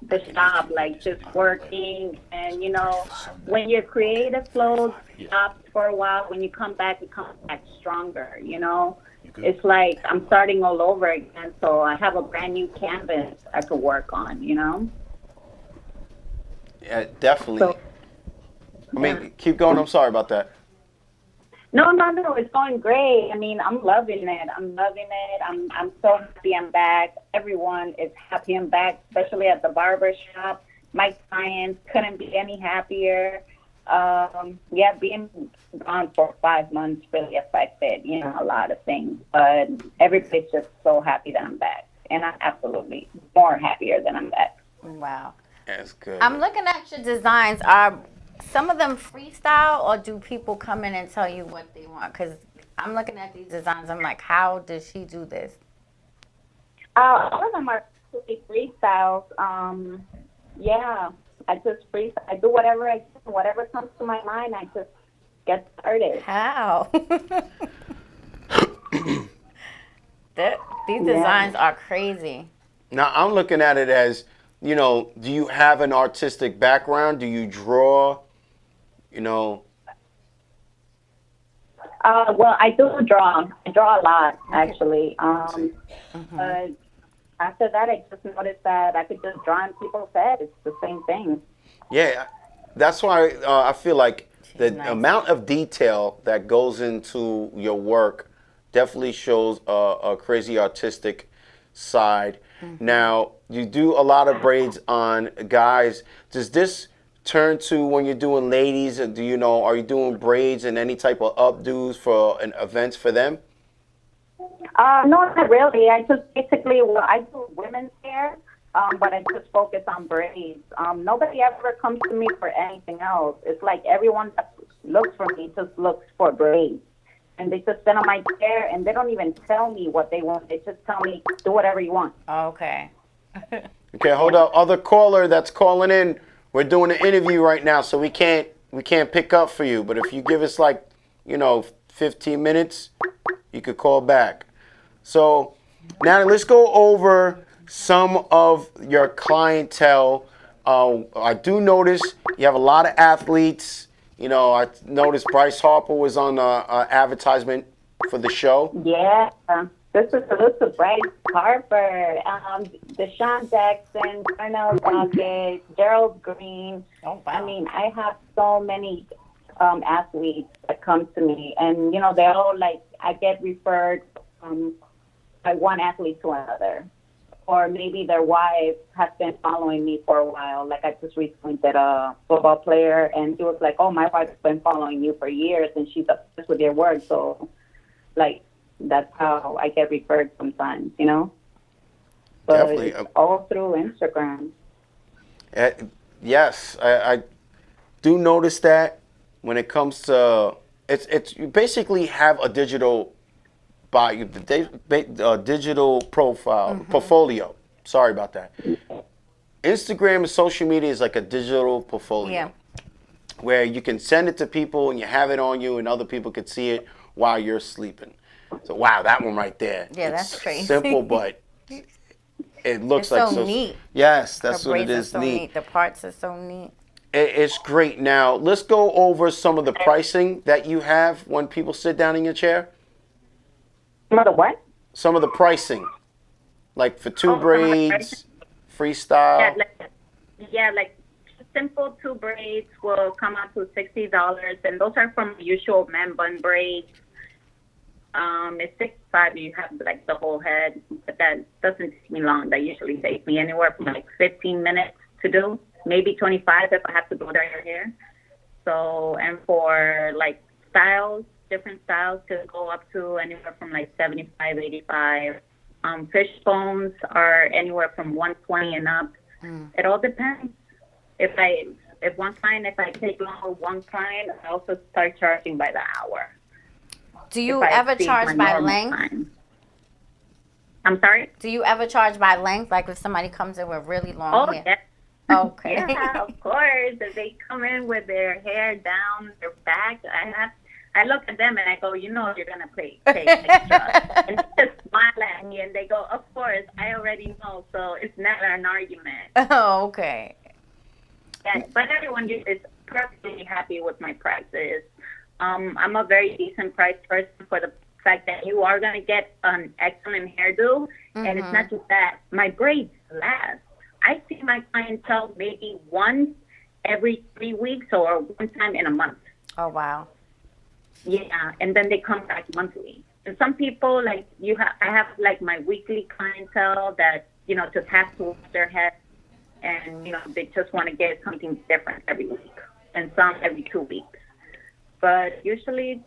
the shop, like just working. And, you know, when your creative flow stops for a while, when you come back, it comes back stronger, you know? It's like I'm starting all over again, so I have a brand new canvas I could work on, you know? Yeah, definitely. So, I mean, keep going. I'm sorry about that. No, it's going great. I mean, I'm loving it. I'm so happy I'm back. Everyone is happy I'm back, especially at the barber shop. My clients couldn't be any happier. Yeah, being gone for 5 months really affected, you know, a lot of things. But everybody's just so happy that I'm back. And I'm absolutely more happier than I'm back. Wow. That's good. I'm looking at your designs. Are some of them freestyle, or do people come in and tell you what they want? Because I'm looking at these designs. I'm like, how does she do this? All of them are really freestyles. Yeah, I just freestyle. I do whatever comes to my mind. I just get started. How? These designs are crazy. Now, I'm looking at it as, you know, do you have an artistic background? Do you draw? You know? Well, I do draw. I draw a lot, actually. But after that, I just noticed that I could just draw in people's heads. It's the same thing. Yeah, that's why I feel like the amount of detail that goes into your work definitely shows a crazy artistic side. Now, you do a lot of braids on guys. Does this turn to when you're doing ladies? Or do you know, are you doing braids and any type of updos for events for them? No, not really. I just basically, I do women's hair, but I just focus on braids. Nobody ever comes to me for anything else. It's like everyone that looks for me just looks for braids. And they just sit on my chair, and they don't even tell me what they want. They just tell me, do whatever you want. Okay. Okay, hold up. Other caller that's calling in, we're doing an interview right now, so we can't pick up for you. But if you give us 15 minutes, you could call back. So now let's go over some of your clientele. I do notice you have a lot of athletes. You know, I noticed Bryce Harper was on an advertisement for the show. Yeah. This is Salute Bryce Harper, Deshaun Jackson, Darnell Dockett, Gerald Green. Oh, wow. I mean, I have so many athletes that come to me. And, you know, they're all I get referred by one athlete to another. Or maybe their wife has been following me for a while. Like I just recently did a football player, and she was like, oh, my wife's been following you for years, and she's obsessed with your work. So, that's how I get referred sometimes, you know? But definitely. It's all through Instagram. Yes, I do notice that when it comes to, it's you basically have a digital digital profile, portfolio. Sorry about that. Instagram and social media is like a digital portfolio where you can send it to people and you have it on you and other people can see it while you're sleeping. So, wow, that one right there. Yeah, it's that's crazy. Simple, but it looks it's like so neat. Yes, that's the what it is. So neat. The parts are so neat. It's great. Now, let's go over some of the pricing that you have when people sit down in your chair. Some of the what? Some of the pricing, like for two braids, freestyle. Like simple 2 braids will come out to $60, and those are from usual man bun braids. It's $65. You have the whole head, but that doesn't take me long. That usually takes me anywhere from 15 minutes to do, maybe 25 if I have to go dye your hair. So, and for styles, different styles could go up to anywhere from 75, 85. Fish bones are anywhere from 120 and up. It all depends. If I take long with one client, I also start charging by the hour. Do you ever charge by length? Time. I'm sorry? Do you ever charge by length? Like if somebody comes in with really long hair? Okay. Yeah, of course. If they come in with their hair down their back, I look at them and I go, you know, you're gonna pay extra, and they just smile at me and they go, of course, I already know. So it's never an argument. Oh, okay. Yeah, but everyone is perfectly happy with my prices. I'm a very decent price person for the fact that you are gonna get an excellent hairdo, and it's not just that. My braids last. I see my clientele maybe once every 3 weeks or one time in a month. Oh, wow. Yeah, and then they come back monthly. And some people, like I have like my weekly clientele that, you know, just have to wash their head, and, you know, they just want to get something different every week, and some every 2 weeks. But usually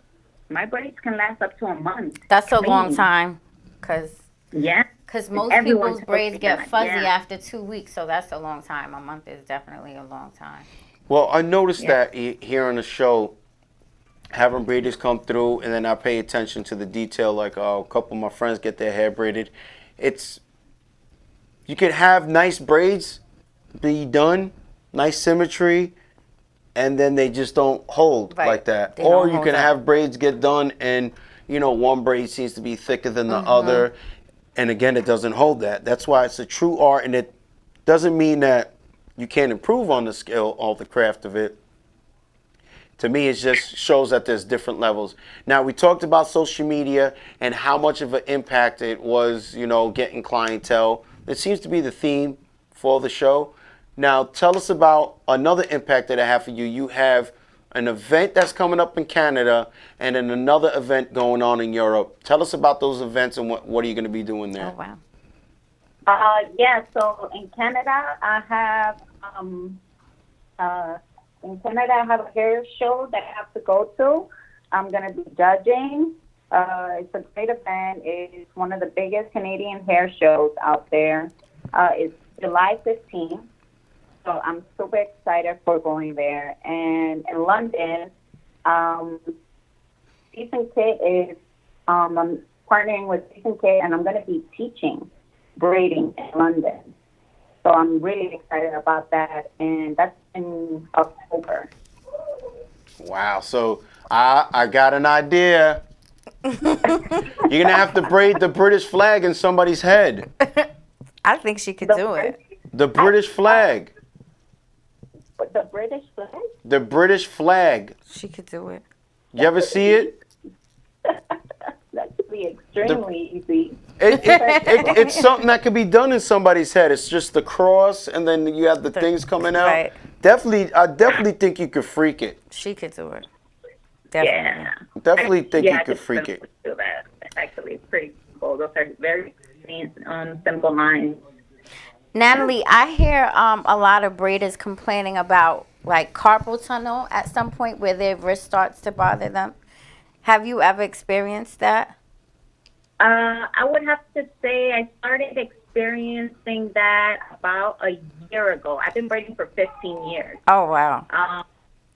my braids can last up to a month. That's a long time, because Yeah. most Everyone's people's braids supposed to get be fuzzy like, yeah. after 2 weeks, so that's a long time. A month is definitely a long time. Well, I noticed that here on the show, having braiders come through, and then I pay attention to the detail. Like a couple of my friends get their hair braided. You could have nice braids be done, nice symmetry, and then they just don't hold like that. They Or don't you hold can up. have braids get done, and you know, one braid seems to be thicker than the other, and again, it doesn't hold that. That's why it's a true art, and it doesn't mean that you can't improve on the skill or the craft of it. To me, it just shows that there's different levels. Now, we talked about social media and how much of an impact it was, you know, getting clientele. It seems to be the theme for the show. Now, tell us about another impact that it had for you. You have an event that's coming up in Canada and then another event going on in Europe. Tell us about those events and what are you going to be doing there? Oh, wow. Yeah, so in Canada, I have a hair show that I have to go to. I'm going to be judging. It's a great event. It's one of the biggest Canadian hair shows out there. It's July 15th, so I'm super excited for going there. And in London, Decent Kit is, I'm partnering with Decent Kit, and I'm going to be teaching braiding in London. So I'm really excited about that, and that's in October. Wow. So I got an idea. You're going to have to braid the British flag in somebody's head. I think she could do it. The British flag. The British flag? The British flag. She could do it. You ever see it? That could be extremely easy. It's something that could be done in somebody's head. It's just the cross, and then you have the things coming out. Right. I definitely think you could freak it. She could do it. Definitely. Yeah. Definitely think you I could just freak simply it. do that. Actually, it's pretty cool. Those are very simple lines. Natalie, I hear a lot of braiders complaining about like carpal tunnel at some point where their wrist starts to bother them. Have you ever experienced that? I would have to say I started experiencing that about a year ago. I've been braiding for 15 years. Oh, wow.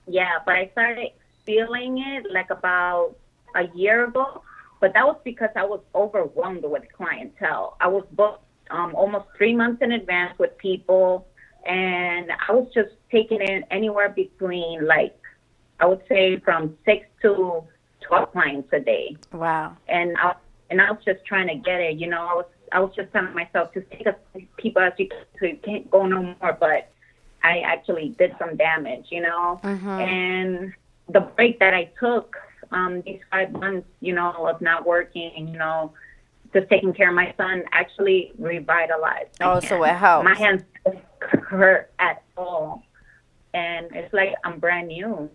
Yeah, but I started feeling it like about a year ago. But that was because I was overwhelmed with clientele. I was booked almost 3 months in advance with people, and I was just taking in anywhere between, like, I would say from 6 to 12 clients a day. Wow. And I was just trying to get it, you know. I was just telling myself to take as many people as you can, so you can't go no more. But I actually did some damage, you know. And the break that I took, these 5 months, you know, of not working, you know, just taking care of my son, actually revitalized my hands. So it helps. My hands don't hurt at all, and it's like I'm brand new.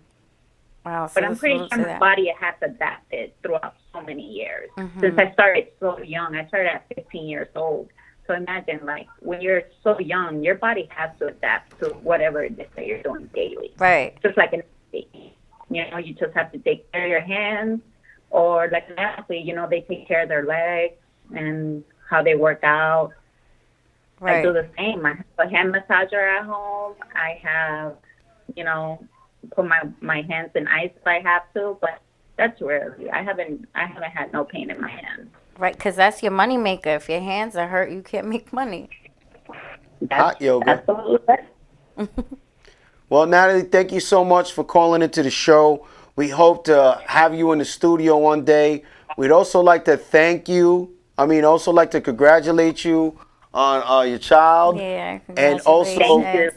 Wow. But I'm pretty sure my body has adapted throughout so many years. Since I started so young, I started at 15 years old. So imagine, like, when you're so young, your body has to adapt to whatever it is that you're doing daily. Right. Just like an athlete. You know, you just have to take care of your hands, or like an athlete, you know, they take care of their legs and how they work out. Right. I do the same. I have a hand massager at home. I have, you know, put my hands in ice if I have to, but that's rarely. I haven't had no pain in my hands. Right, because that's your money maker. If your hands are hurt, you can't make money. That's Hot yoga. absolutely right. Well, Natalie, thank you so much for calling into the show. We hope to have you in the studio one day. We'd also like to also like to congratulate you on your child. Yeah, and also Thank you.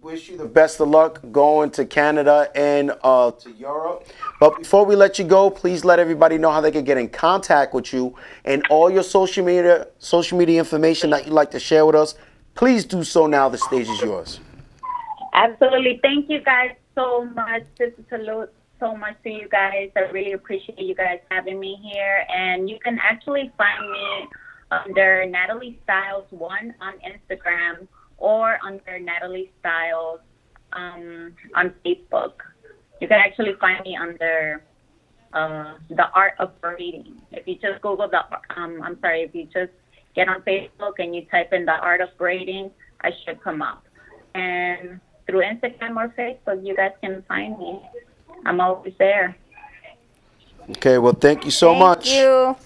wish you the best of luck going to Canada and to Europe. But before we let you go, please let everybody know how they can get in contact with you and all your social media information that you'd like to share with us. Please do so now. The stage is yours. Absolutely. Thank you guys so much. ScissorSalute so much to you guys. I really appreciate you guys having me here. And you can actually find me under Natalie Styles 1 on Instagram or under Natalie Styles on Facebook. You can actually find me under the Art of Braiding. If you just Google if you just get on Facebook and you type in the Art of Braiding, I should come up. And through Instagram or Facebook, you guys can find me. I'm always there. Okay, well, thank you so much. Thank you.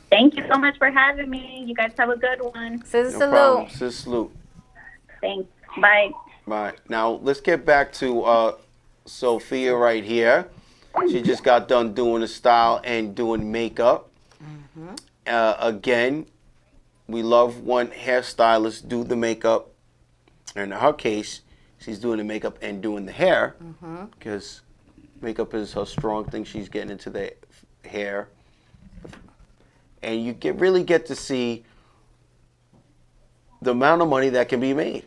Thank you so much for having me. You guys have a good one. ScissorSalute. No problem. ScissorSalute. Thanks. Bye. Right. Now, let's get back to Sophia right here. She just got done doing the style and doing makeup. Again, we love when hairstylists do the makeup. In her case, she's doing the makeup and doing the hair because makeup is her strong thing. She's getting into the hair. And you really get to see the amount of money that can be made.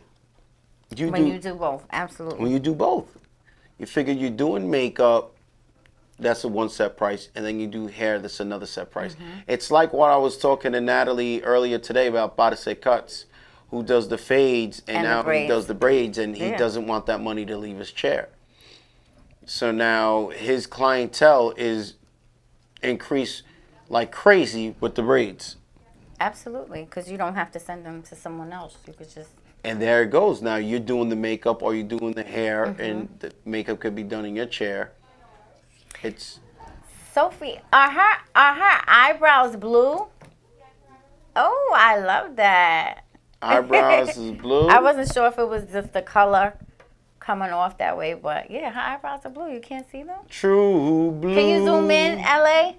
When you do both, absolutely. When you do both. You figure you're doing makeup, that's a one set price, and then you do hair, that's another set price. It's like what I was talking to Natalie earlier today about Badase Cuts, who does the fades, and now he does the braids, and he doesn't want that money to leave his chair. So now his clientele is increased like crazy with the braids. Absolutely, because you don't have to send them to someone else. You could just... And there it goes. Now you're doing the makeup or you're doing the hair, and the makeup could be done in your chair. It's... Sophie, are her eyebrows blue? Oh, I love that. Eyebrows is blue. I wasn't sure if it was just the color coming off that way, but yeah, her eyebrows are blue. You can't see them? True blue. Can you zoom in, LA?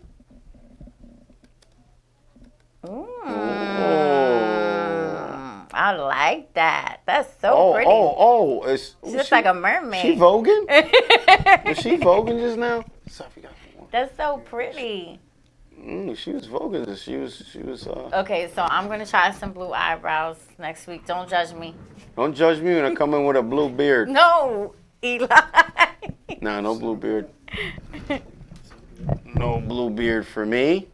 I like that. That's so pretty. She looks like a mermaid. She voguing? Was she voguing just now? That's so pretty. She was voguing. She was. Okay, so I'm gonna try some blue eyebrows next week. Don't judge me. Don't judge me when I come in with a blue beard. No, Eli. Nah, no blue beard. No blue beard for me.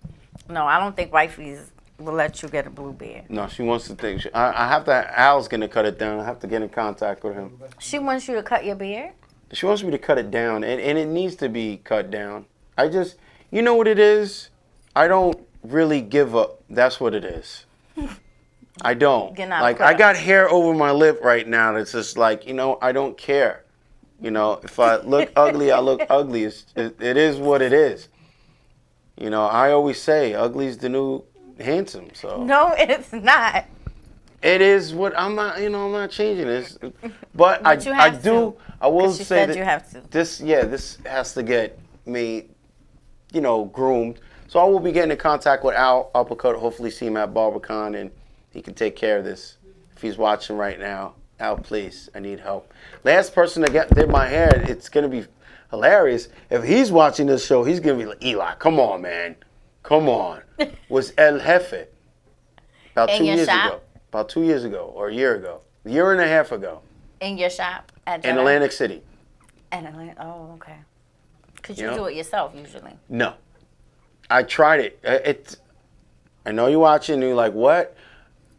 No, I don't think wifeys will let you get a blue beard. No, she wants to think. I have to. Al's gonna cut it down. I have to get in contact with him. She wants you to cut your beard? She wants me to cut it down, and it needs to be cut down. You know what it is? I don't really give up. That's what it is. I don't. Like, I got hair over my lip right now that's just like, I don't care. If I look ugly, I look ugly. It is what it is. I always say ugly's the new handsome. So no, it's not. It is what I'm not. I'm not changing this. But I will say that you have to. This has to get me, groomed. So I will be getting in contact with Al Uppercut. Hopefully, see him at BarberCon, and he can take care of this. If he's watching right now, Al, please, I need help. Last person that did my hair, it's gonna be hilarious. If he's watching this show, he's gonna be like, Eli, come on, man, come on. Was El Jefe about 2 years ago? About 2 years ago, or a year ago, a year and a half ago. In your shop at in Atlantic City. In Atlanta. Oh, okay. Could you do it yourself usually? No. I tried it. I know you're watching and you're like, what?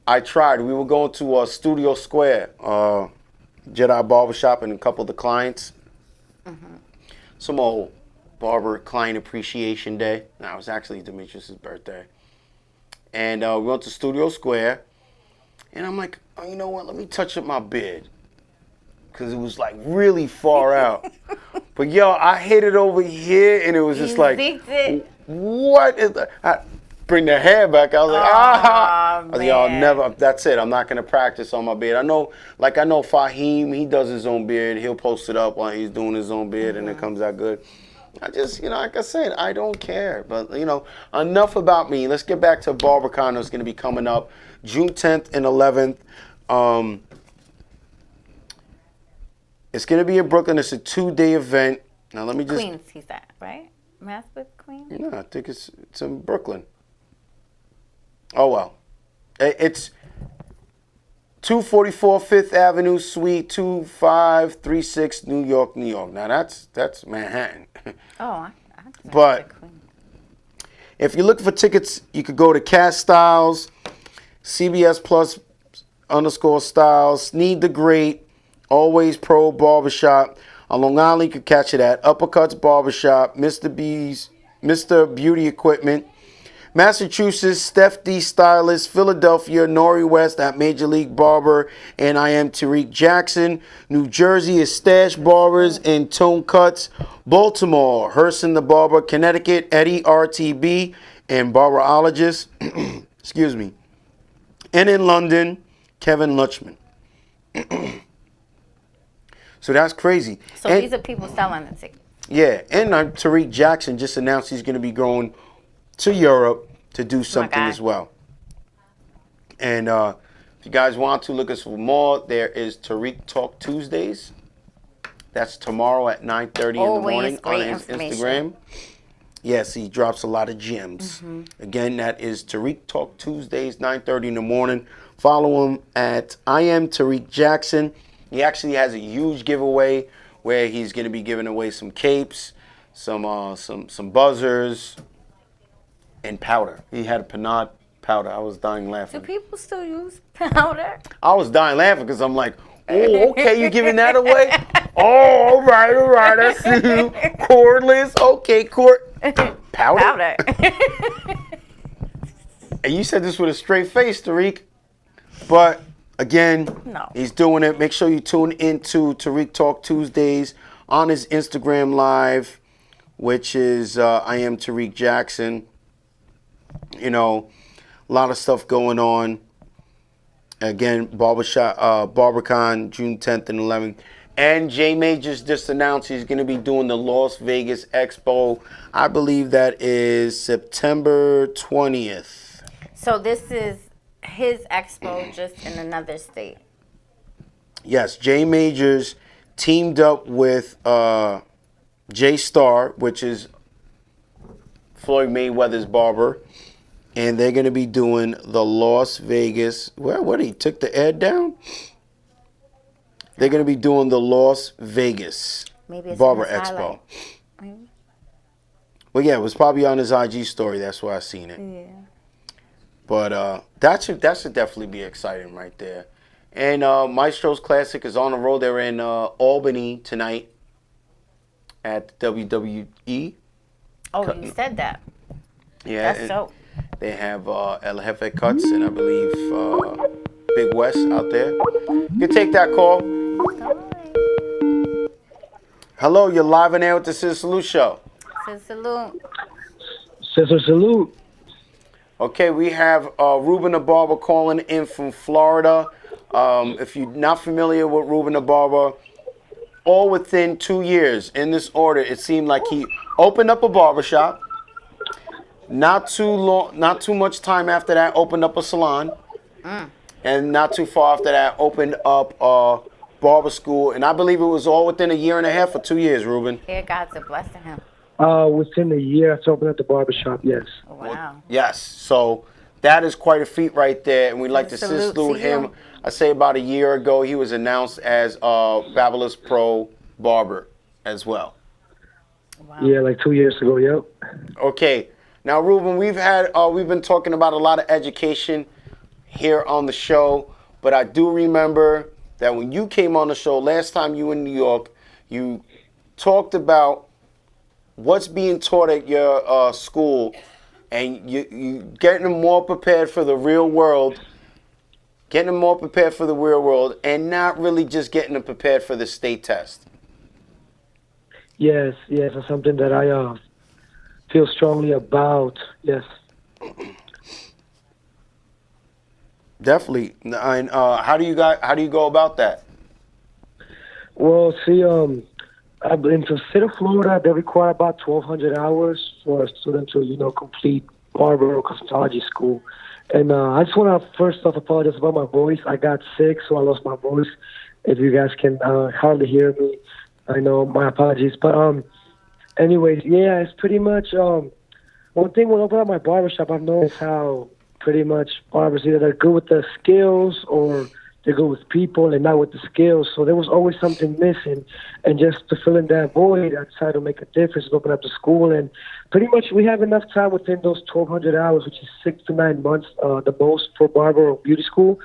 I tried. We were going to Studio Square, Jedi Barbershop, and a couple of the clients. Some old barber client appreciation day. No, it was actually Demetrius' birthday. And we went to Studio Square. And I'm like, oh, you know what? Let me touch up my beard. Because it was like really far out. But yo, I hit it over here and it was just like, what is that? bring the hair back. I was like, I was like, y'all man. never. That's it. I'm not gonna practice on my beard. I know Fahim. He does his own beard. He'll post it up while he's doing his own beard, and it comes out good. I just, like I said, I don't care. But enough about me. Let's get back to BarberCon. That's gonna be coming up June 10th and 11th. It's gonna be in Brooklyn. It's a 2-day event. Now let me just. Queens, he said, right? Mass with Queens? No, I think it's in Brooklyn. Oh, well. It's 244 Fifth Avenue, Suite 2536, New York, New York. Now, that's Manhattan. Oh, I But if you're looking for tickets, you could go to Cast Styles, CBS Plus _Styles, Need the Great, Always Pro Barbershop. On Long Island, you can catch it at Uppercuts Barbershop, Mr. Beauty Equipment, Massachusetts, Steph D Stylist, Philadelphia, Nori West at Major League Barber, and I am Tariq Jackson. New Jersey is Stash Barbers and Tone Cuts. Baltimore, Herson the Barber. Connecticut, Eddie RTB and Barberologist. Excuse me. And in London, Kevin Lutchman. So that's crazy. So these are people selling the tickets. Yeah, and Tariq Jackson just announced he's going to be going to Europe to do something as well. And if you guys want to look us for more, there is Tariq Talk Tuesdays. That's tomorrow at 9:30 in the morning on his Instagram. Yes, he drops a lot of gems. Again, that is Tariq Talk Tuesdays, 9:30 in the morning. Follow him at I am Tariq Jackson. He actually has a huge giveaway where he's going to be giving away some capes, some buzzers, and powder. He had a Panade powder. I was dying laughing. Do people still use powder? I was dying laughing because I'm like, oh, okay, you giving that away? Oh, all right, I see you. Cordless, okay, powder? Powder. And you said this with a straight face, Tariq. But again, No. He's doing it. Make sure you tune into Tariq Talk Tuesdays on his Instagram Live, which is I am Tariq Jackson. A lot of stuff going on. Again, BarberCon, June 10th and 11th. And Jay Majors just announced he's going to be doing the Las Vegas Expo. I believe that is September 20th. So this is his expo just in another state. Yes, Jay Majors teamed up with Jay Starr, which is Floyd Mayweather's barber, and they're going to be doing the Las Vegas. What he took the ad down? They're going to be doing the Las Vegas Barber Expo. Well, yeah, it was probably on his IG story. That's why I seen it. Yeah. But that should definitely be exciting right there. And Maestro's Classic is on the road. They're in Albany tonight at WWE. Oh, you said that. Yeah. That's dope. They have El Jefe Cuts and I believe Big West out there. You can take that call. Hello, you're live on air with the ScissorSalute Show. ScissorSalute. ScissorSalute. Okay, we have Ruben the Barber calling in from Florida. If you're not familiar with Ruben the Barber, all within 2 years, in this order, it seemed like he opened up a barbershop. Not too much time after that, opened up a salon. And not too far after that, opened up a barber school. And I believe it was all within a year and a half or 2 years, Ruben. Here, God's a blessing him. Within a year after opening up the barbershop, yes. Oh, wow. Yes, so that is quite a feat right there, and we'd like to Salute salute to him. you. I say about a year ago, he was announced as Fabulous Pro Barber as well. Wow. Yeah, like 2 years ago, yep. Okay, now Ruben, we've been talking about a lot of education here on the show, but I do remember that when you came on the show last time you were in New York, you talked about what's being taught at your school, and you getting them more prepared for the real world, and not really just getting them prepared for the state test. Yes, it's something that I feel strongly about, yes. Definitely. And how do you go about that? Well, see, in the state of Florida, they require about 1,200 hours for a student to, complete barber or cosmetology school. And I just want to first off apologize about my voice. I got sick, so I lost my voice. If you guys can hardly hear me, I know, my apologies. But anyways, yeah, it's pretty much one thing when I open up my barbershop, I've noticed how pretty much barbers either they're good with the skills or they're good with people and not with the skills. So there was always something missing. And just to fill in that void, I decided to make a difference and open up the school. And pretty much we have enough time within those 1,200 hours, which is 6 to 9 months, the most for barber or beauty school,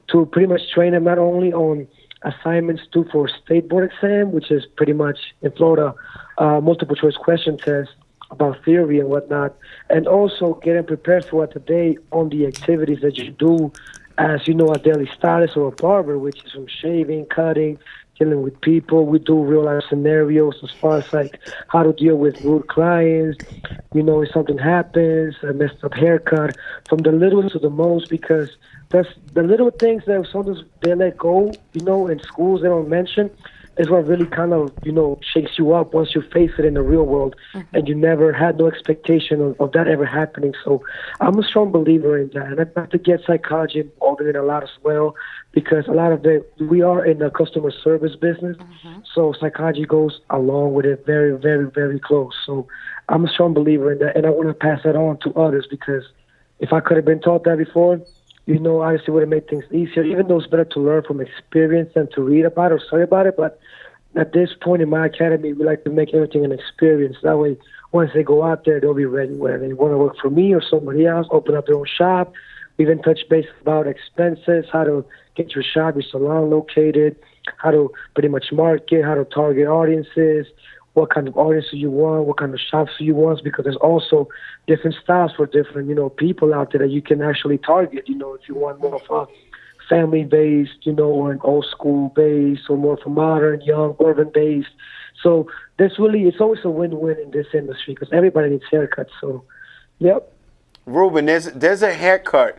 to pretty much train them not only on assignments due for state board exam, which is pretty much in Florida, multiple choice question test about theory and whatnot, and also getting prepared throughout the day on the activities that you do as, a daily stylist or a barber, which is from shaving, cutting, dealing with people. We do real life scenarios as far as like how to deal with rude clients, if something happens, a messed up haircut, from the little to the most, because that's the little things that sometimes they let go, in schools they don't mention, is what really kind of, shakes you up once you face it in the real world, and you never had no expectation of that ever happening. So I'm a strong believer in that. And I have to get psychology involved in it a lot as well, because a lot of it, we are in the customer service business, so psychology goes along with it very, very, very close. So I'm a strong believer in that, and I want to pass that on to others, because if I could have been taught that before, obviously would have made things easier, even though it's better to learn from experience than to read about it or study about it. But at this point in my academy, we like to make everything an experience. That way, once they go out there, they'll be ready, whether they want to work for me or somebody else, open up their own shop. We even touch base about expenses, how to get your shop, your salon located, how to pretty much market, how to target audiences, what kind of audience do you want, what kind of shops do you want, because there's also different styles for different, people out there that you can actually target, if you want more of a family-based, or an old-school-based, or more for modern, young, urban-based. So it's always a win-win in this industry, because everybody needs haircuts, so, yep. Ruben, there's a haircut.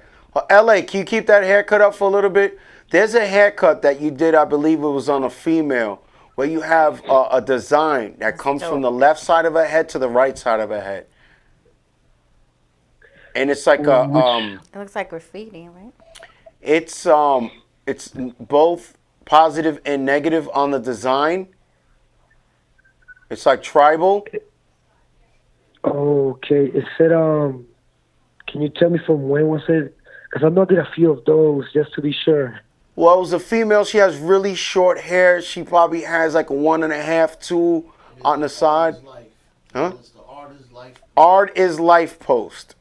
LA, can you keep that haircut up for a little bit? There's a haircut that you did, I believe it was on a female, where you have a design that comes from the left side of her head to the right side of her head. And it's like it looks like graffiti, right? It's both positive and negative on the design. It's like tribal. Okay. It said, can you tell me from when was it? Because I know I did a few of those just to be sure. Well, it was a female. She has really short hair. She probably has like a 1.5, 2 on the side. Huh? It's the Art is Life. Art is Life post.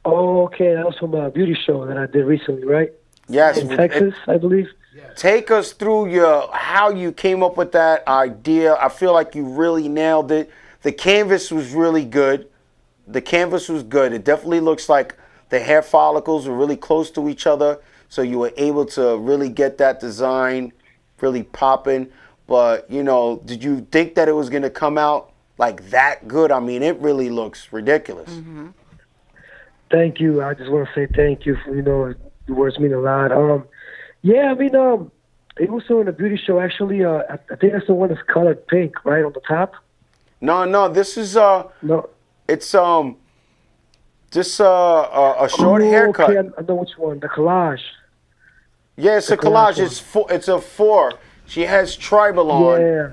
Oh, okay. That was from a beauty show that I did recently, right? Yes. In Texas, I believe. Take us through how you came up with that idea. I feel like you really nailed it. The canvas was really good. It definitely looks like the hair follicles were really close to each other. So you were able to really get that design really popping. But, did you think that it was going to come out like that good? I mean, it really looks ridiculous. Mm-hmm. Thank you. I just want to say thank you for, the words mean a lot. Yeah, I mean, it was on a beauty show, actually. I think that's the one that's colored pink, right, on the top? No, this is, no. It's, just a short haircut. Okay, I know which one, the collage. Yeah, it's a collage. It's a 4. She has tribal on. Yeah.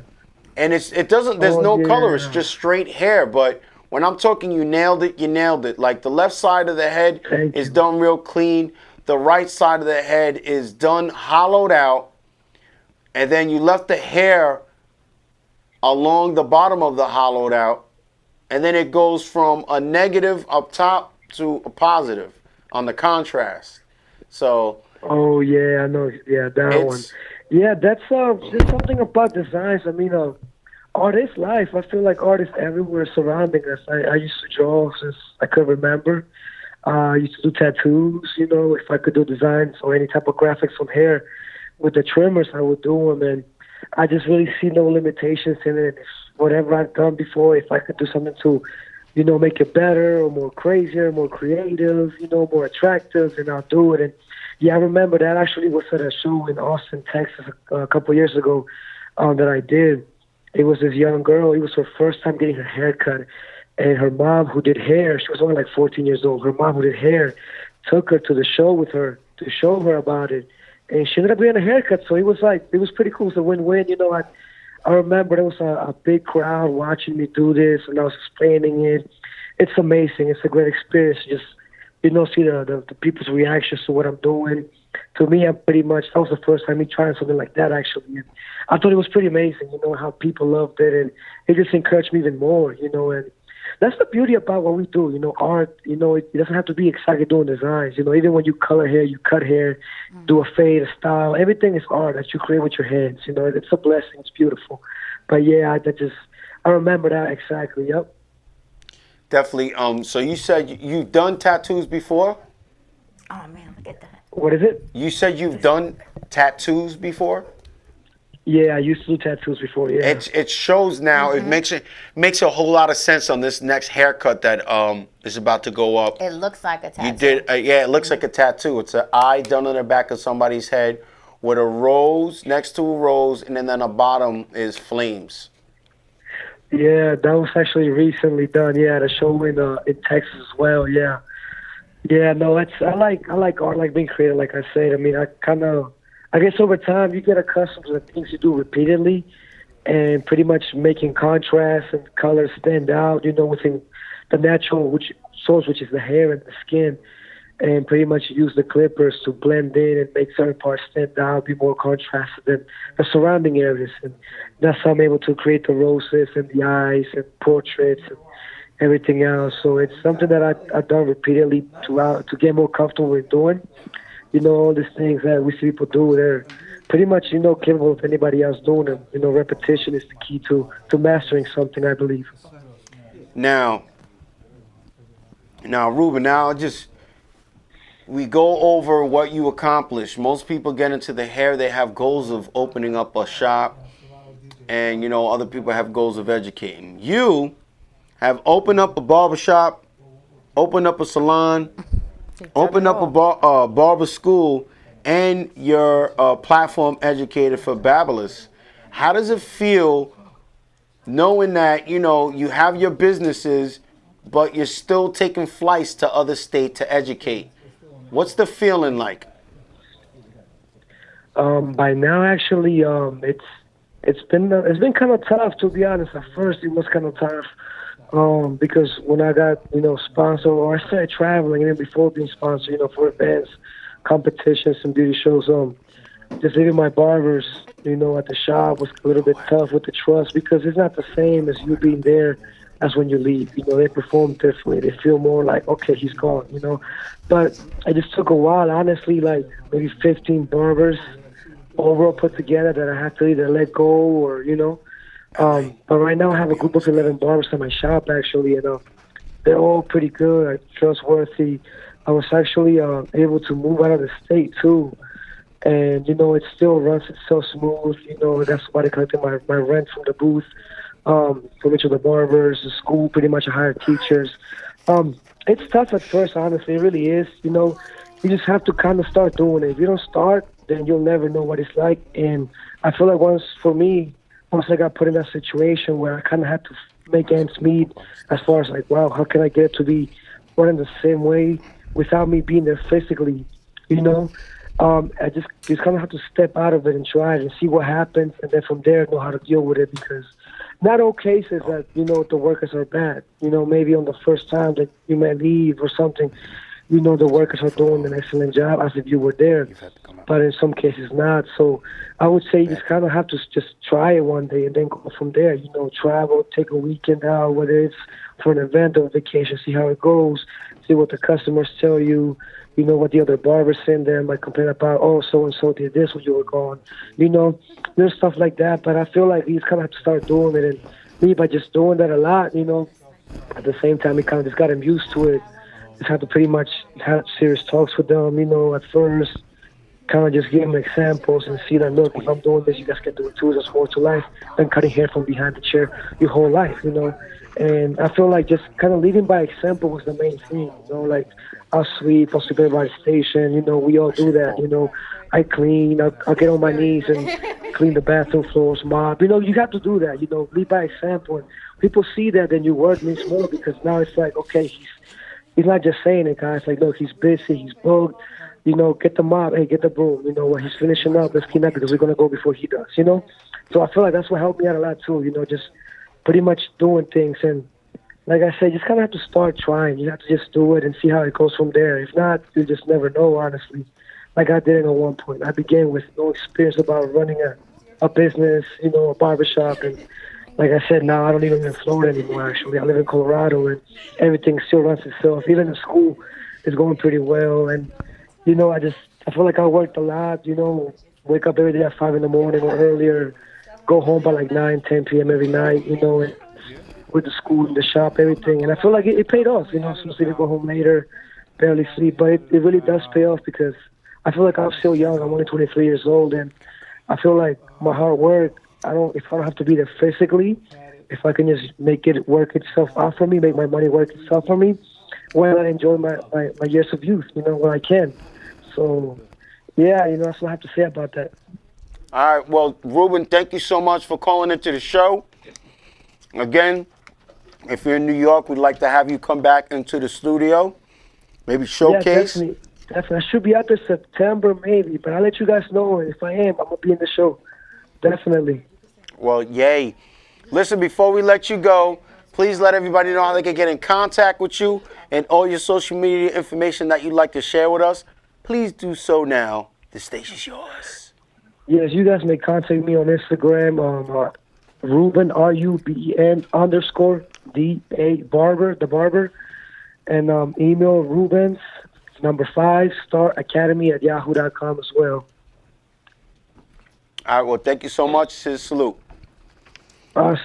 And there's no color. It's just straight hair. But when I'm talking you nailed it. Like the left side of the head is done real clean. The right side of the head is done hollowed out. And then you left the hair along the bottom of the hollowed out. And then it goes from a negative up top to a positive on the contrast. So. Oh, yeah, I know. Yeah, that one. Yeah, that's just something about designs. I mean, art is life. I feel like art is everywhere surrounding us. I used to draw since I could remember. I used to do tattoos, if I could do designs or any type of graphics from hair. With the trimmers, I would do them, and I just really see no limitations in it. Whatever I've done before, if I could do something to, make it better or more crazier, more creative, more attractive, and I'll do it. And yeah, I remember that actually was at a show in Austin, Texas a couple years ago that I did. It was this young girl. It was her first time getting her hair cut. And her mom, who did hair, she was only like 14 years old. Her mom, who did hair, took her to the show with her to show her about it. And she ended up getting a haircut. So it was pretty cool. It was a win-win. I remember there was a big crowd watching me do this, and I was explaining it. It's amazing. It's a great experience. Just, see the people's reactions to what I'm doing. To me, that was the first time me trying something like that, actually. And I thought it was pretty amazing, how people loved it, and it just encouraged me even more, and that's the beauty about what we do, art, it doesn't have to be exactly doing designs, even when you color hair, you cut hair, do a fade, a style, everything is art that you create with your hands, it's a blessing, it's beautiful. But yeah, I remember that exactly, yep. Definitely. So you said you've done tattoos before? Oh man, look at that. What is it? You said you've done tattoos before? Yeah, I used to do tattoos before. Yeah, it shows now. Mm-hmm. It makes a whole lot of sense on this next haircut that is about to go up. It looks like a tattoo. You did, yeah. It looks like a tattoo. It's an eye done on the back of somebody's head with a rose next to a rose, and then on the bottom is flames. Yeah, that was actually recently done. Yeah, at a show in Texas as well. Yeah, yeah. No, I like art, I like being creative. Like I said, I mean, I guess over time you get accustomed to the things you do repeatedly, and pretty much making contrast and colors stand out. Within the natural source, which is the hair and the skin, and pretty much use the clippers to blend in and make certain parts stand out, be more contrasted than the surrounding areas. And that's how I'm able to create the roses and the eyes and portraits and everything else. So it's something that I've done repeatedly to get more comfortable with doing. All these things that we see people do, they're pretty much, capable of anybody else doing them. Repetition is the key to mastering something, I believe. Now, Ruben, we go over what you accomplished. Most people get into the hair, they have goals of opening up a shop, and, other people have goals of educating. You have opened up a barbershop, opened up a salon, opened up a barber school, and you're a platform educator for Babblers. How does it feel knowing that, you have your businesses, but you're still taking flights to other states to educate? What's the feeling like? By now, actually, it's been kind of tough, to be honest. At first, it was kind of tough. Because when I got, sponsored, or I started traveling, and then before being sponsored, for events, competitions, and beauty shows, just leaving my barbers, at the shop was a little bit tough with the trust, because it's not the same as you being there as when you leave. They perform differently. They feel more like, okay, he's gone, But it just took a while, honestly, like maybe 15 barbers overall put together that I had to either let go or, But right now I have a group of 11 barbers in my shop, actually, and they're all pretty good, trustworthy. I was actually able to move out of the state, too. And, it still runs itself smooth. That's why they collected my rent from the booth, from each of the barbers, the school, pretty much I hired teachers. It's tough at first, honestly. It really is. You just have to kind of start doing it. If you don't start, then you'll never know what it's like. And I feel like once I got put in that situation where I kind of had to make ends meet, as far as like, wow, how can I get to be running the same way without me being there physically, I just kind of have to step out of it and try it and see what happens, and then from there know how to deal with it, because not all cases that, the workers are bad. Maybe on the first time that you may leave or something, the workers are doing an excellent job as if you were there, but in some cases not. So I would say you just kind of have to just try it one day and then go from there. Travel, take a weekend out, whether it's for an event or vacation, see how it goes, see what the customers tell you, what the other barbers send them, like complain about, oh, so-and-so did this when you were gone. There's stuff like that, but I feel like you just kind of have to start doing it. And me, by just doing that a lot, at the same time, we kind of just got them used to it. Just had to pretty much have serious talks with them, at first, kind of just give them examples and see that, look, if I'm doing this, you guys can do it too. There's more to life than cutting hair from behind the chair your whole life, you know. And I feel like just kind of leading by example was the main thing, you know, like I'll sweep, I'll sweep everybody's station, you know, we all do that, you know. I clean, I'll get on my knees and clean the bathroom floors, mop. You know, you have to do that, you know, lead by example. And people see that, then your word means more, because now it's like, okay, he's not just saying it, guys. Like, look, he's busy, he's booked. You know, get the mop, hey, get the broom. You know, when he's finishing up, let's clean up because we're going to go before he does, you know? So I feel like that's what helped me out a lot, too, you know, just pretty much doing things. And like I said, just kind of have to start trying. You have to just do it and see how it goes from there. If not, you just never know, honestly. Like I did at one point. I began with no experience about running a business, you know, a barbershop. And like I said, now I don't even live in Florida anymore, actually. I live in Colorado, and everything still runs itself. Even in school, it's going pretty well. And you know, I feel like I worked a lot, you know, wake up every day at 5 in the morning or earlier, go home by like 9, 10 p.m. every night, you know, and with the school and the shop, everything. And I feel like it paid off, you know, sometimes I go home later, barely sleep, but it really does pay off because I feel like I'm still young. I'm only 23 years old, and I feel like my hard work, if I don't have to be there physically, if I can just make it work itself out for me, make my money work itself for me, why not enjoy my years of youth, you know, when I can. So, yeah, you know, that's what I have to say about that. All right, well, Ruben, thank you so much for calling into the show. Again, if you're in New York, we'd like to have you come back into the studio, maybe showcase. Yeah, definitely. I should be out there September maybe, but I'll let you guys know if I am. I'm going to be in the show, definitely. Well, yay. Listen, before we let you go, please let everybody know how they can get in contact with you and all your social media information that you'd like to share with us. Please do so now. The station's yours. Yes, you guys may contact me on Instagram on Ruben, RUBEN _DA Barber, the barber. And email Rubens, #5, staracademy@yahoo.com as well. All right, well, thank you so much. ScissorSalute.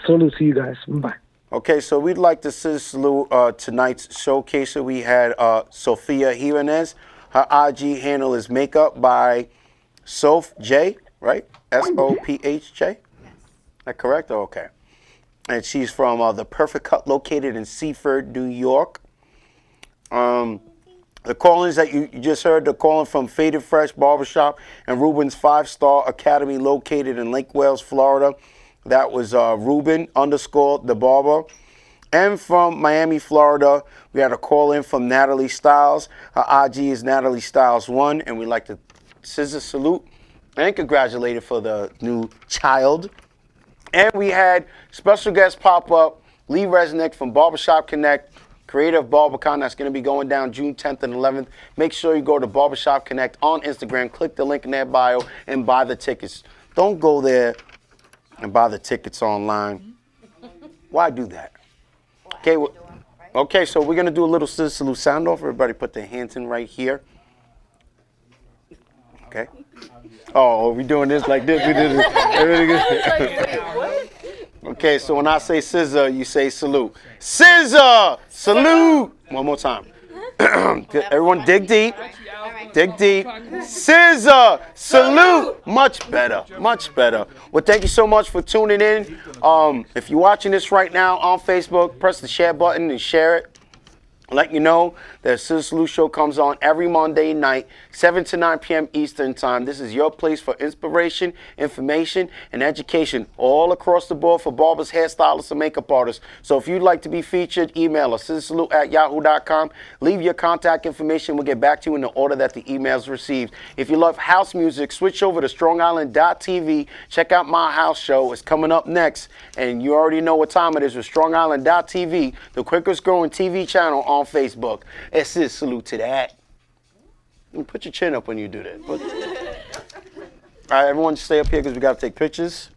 Salute to you guys. Bye. Okay, so we'd like to ScissorSalute tonight's showcaser. We had Sofia Jimenez. Her IG handle is Makeup by Soph J, right? SOPHJ? That correct? Oh, okay. And she's from The Perfect Cut, located in Seaford, New York. The callings that you just heard, the calling from Faded Fresh Barbershop and Ruben's 5-Star Academy, located in Lake Wales, Florida. That was Ruben _ the barber. And from Miami, Florida, we had a call in from Natalie Styles. Her IG is Natalie Styles 1, and we'd like to ScissorSalute and congratulate her for the new child. And we had special guest pop up, Lee Resnick from Barbershop Connect, Creative BarberCon. That's going to be going down June 10th and 11th. Make sure you go to Barbershop Connect on Instagram, click the link in their bio, and buy the tickets. Don't go there and buy the tickets online. Why do that? Okay, so we're going to do a little ScissorSalute sound off. Everybody put their hands in right here. Okay. Oh, are we doing this like this? We did it. Okay, so when I say scissor, you say salute. Scissor! Salute! One more time. Everyone dig deep. Dig deep. Scissor! Salute! Much better. Much better. Well, thank you so much for tuning in. If you're watching this right now on Facebook, press the share button and share it. Let you know that ScissorSalute Show comes on every Monday night, 7 to 9 p.m. Eastern Time. This is your place for inspiration, information, and education all across the board for barbers, hairstylists, and makeup artists. So if you'd like to be featured, email us, ScissorSalute@yahoo.com. Leave your contact information. We'll get back to you in the order that the email's received. If you love house music, switch over to StrongIsland.tv. Check out my house show. It's coming up next. And you already know what time it is with StrongIsland.tv, the quickest growing TV channel on Facebook. It's ScissorSalute to that. Put your chin up when you do that. All right, everyone stay up here because we got to take pictures.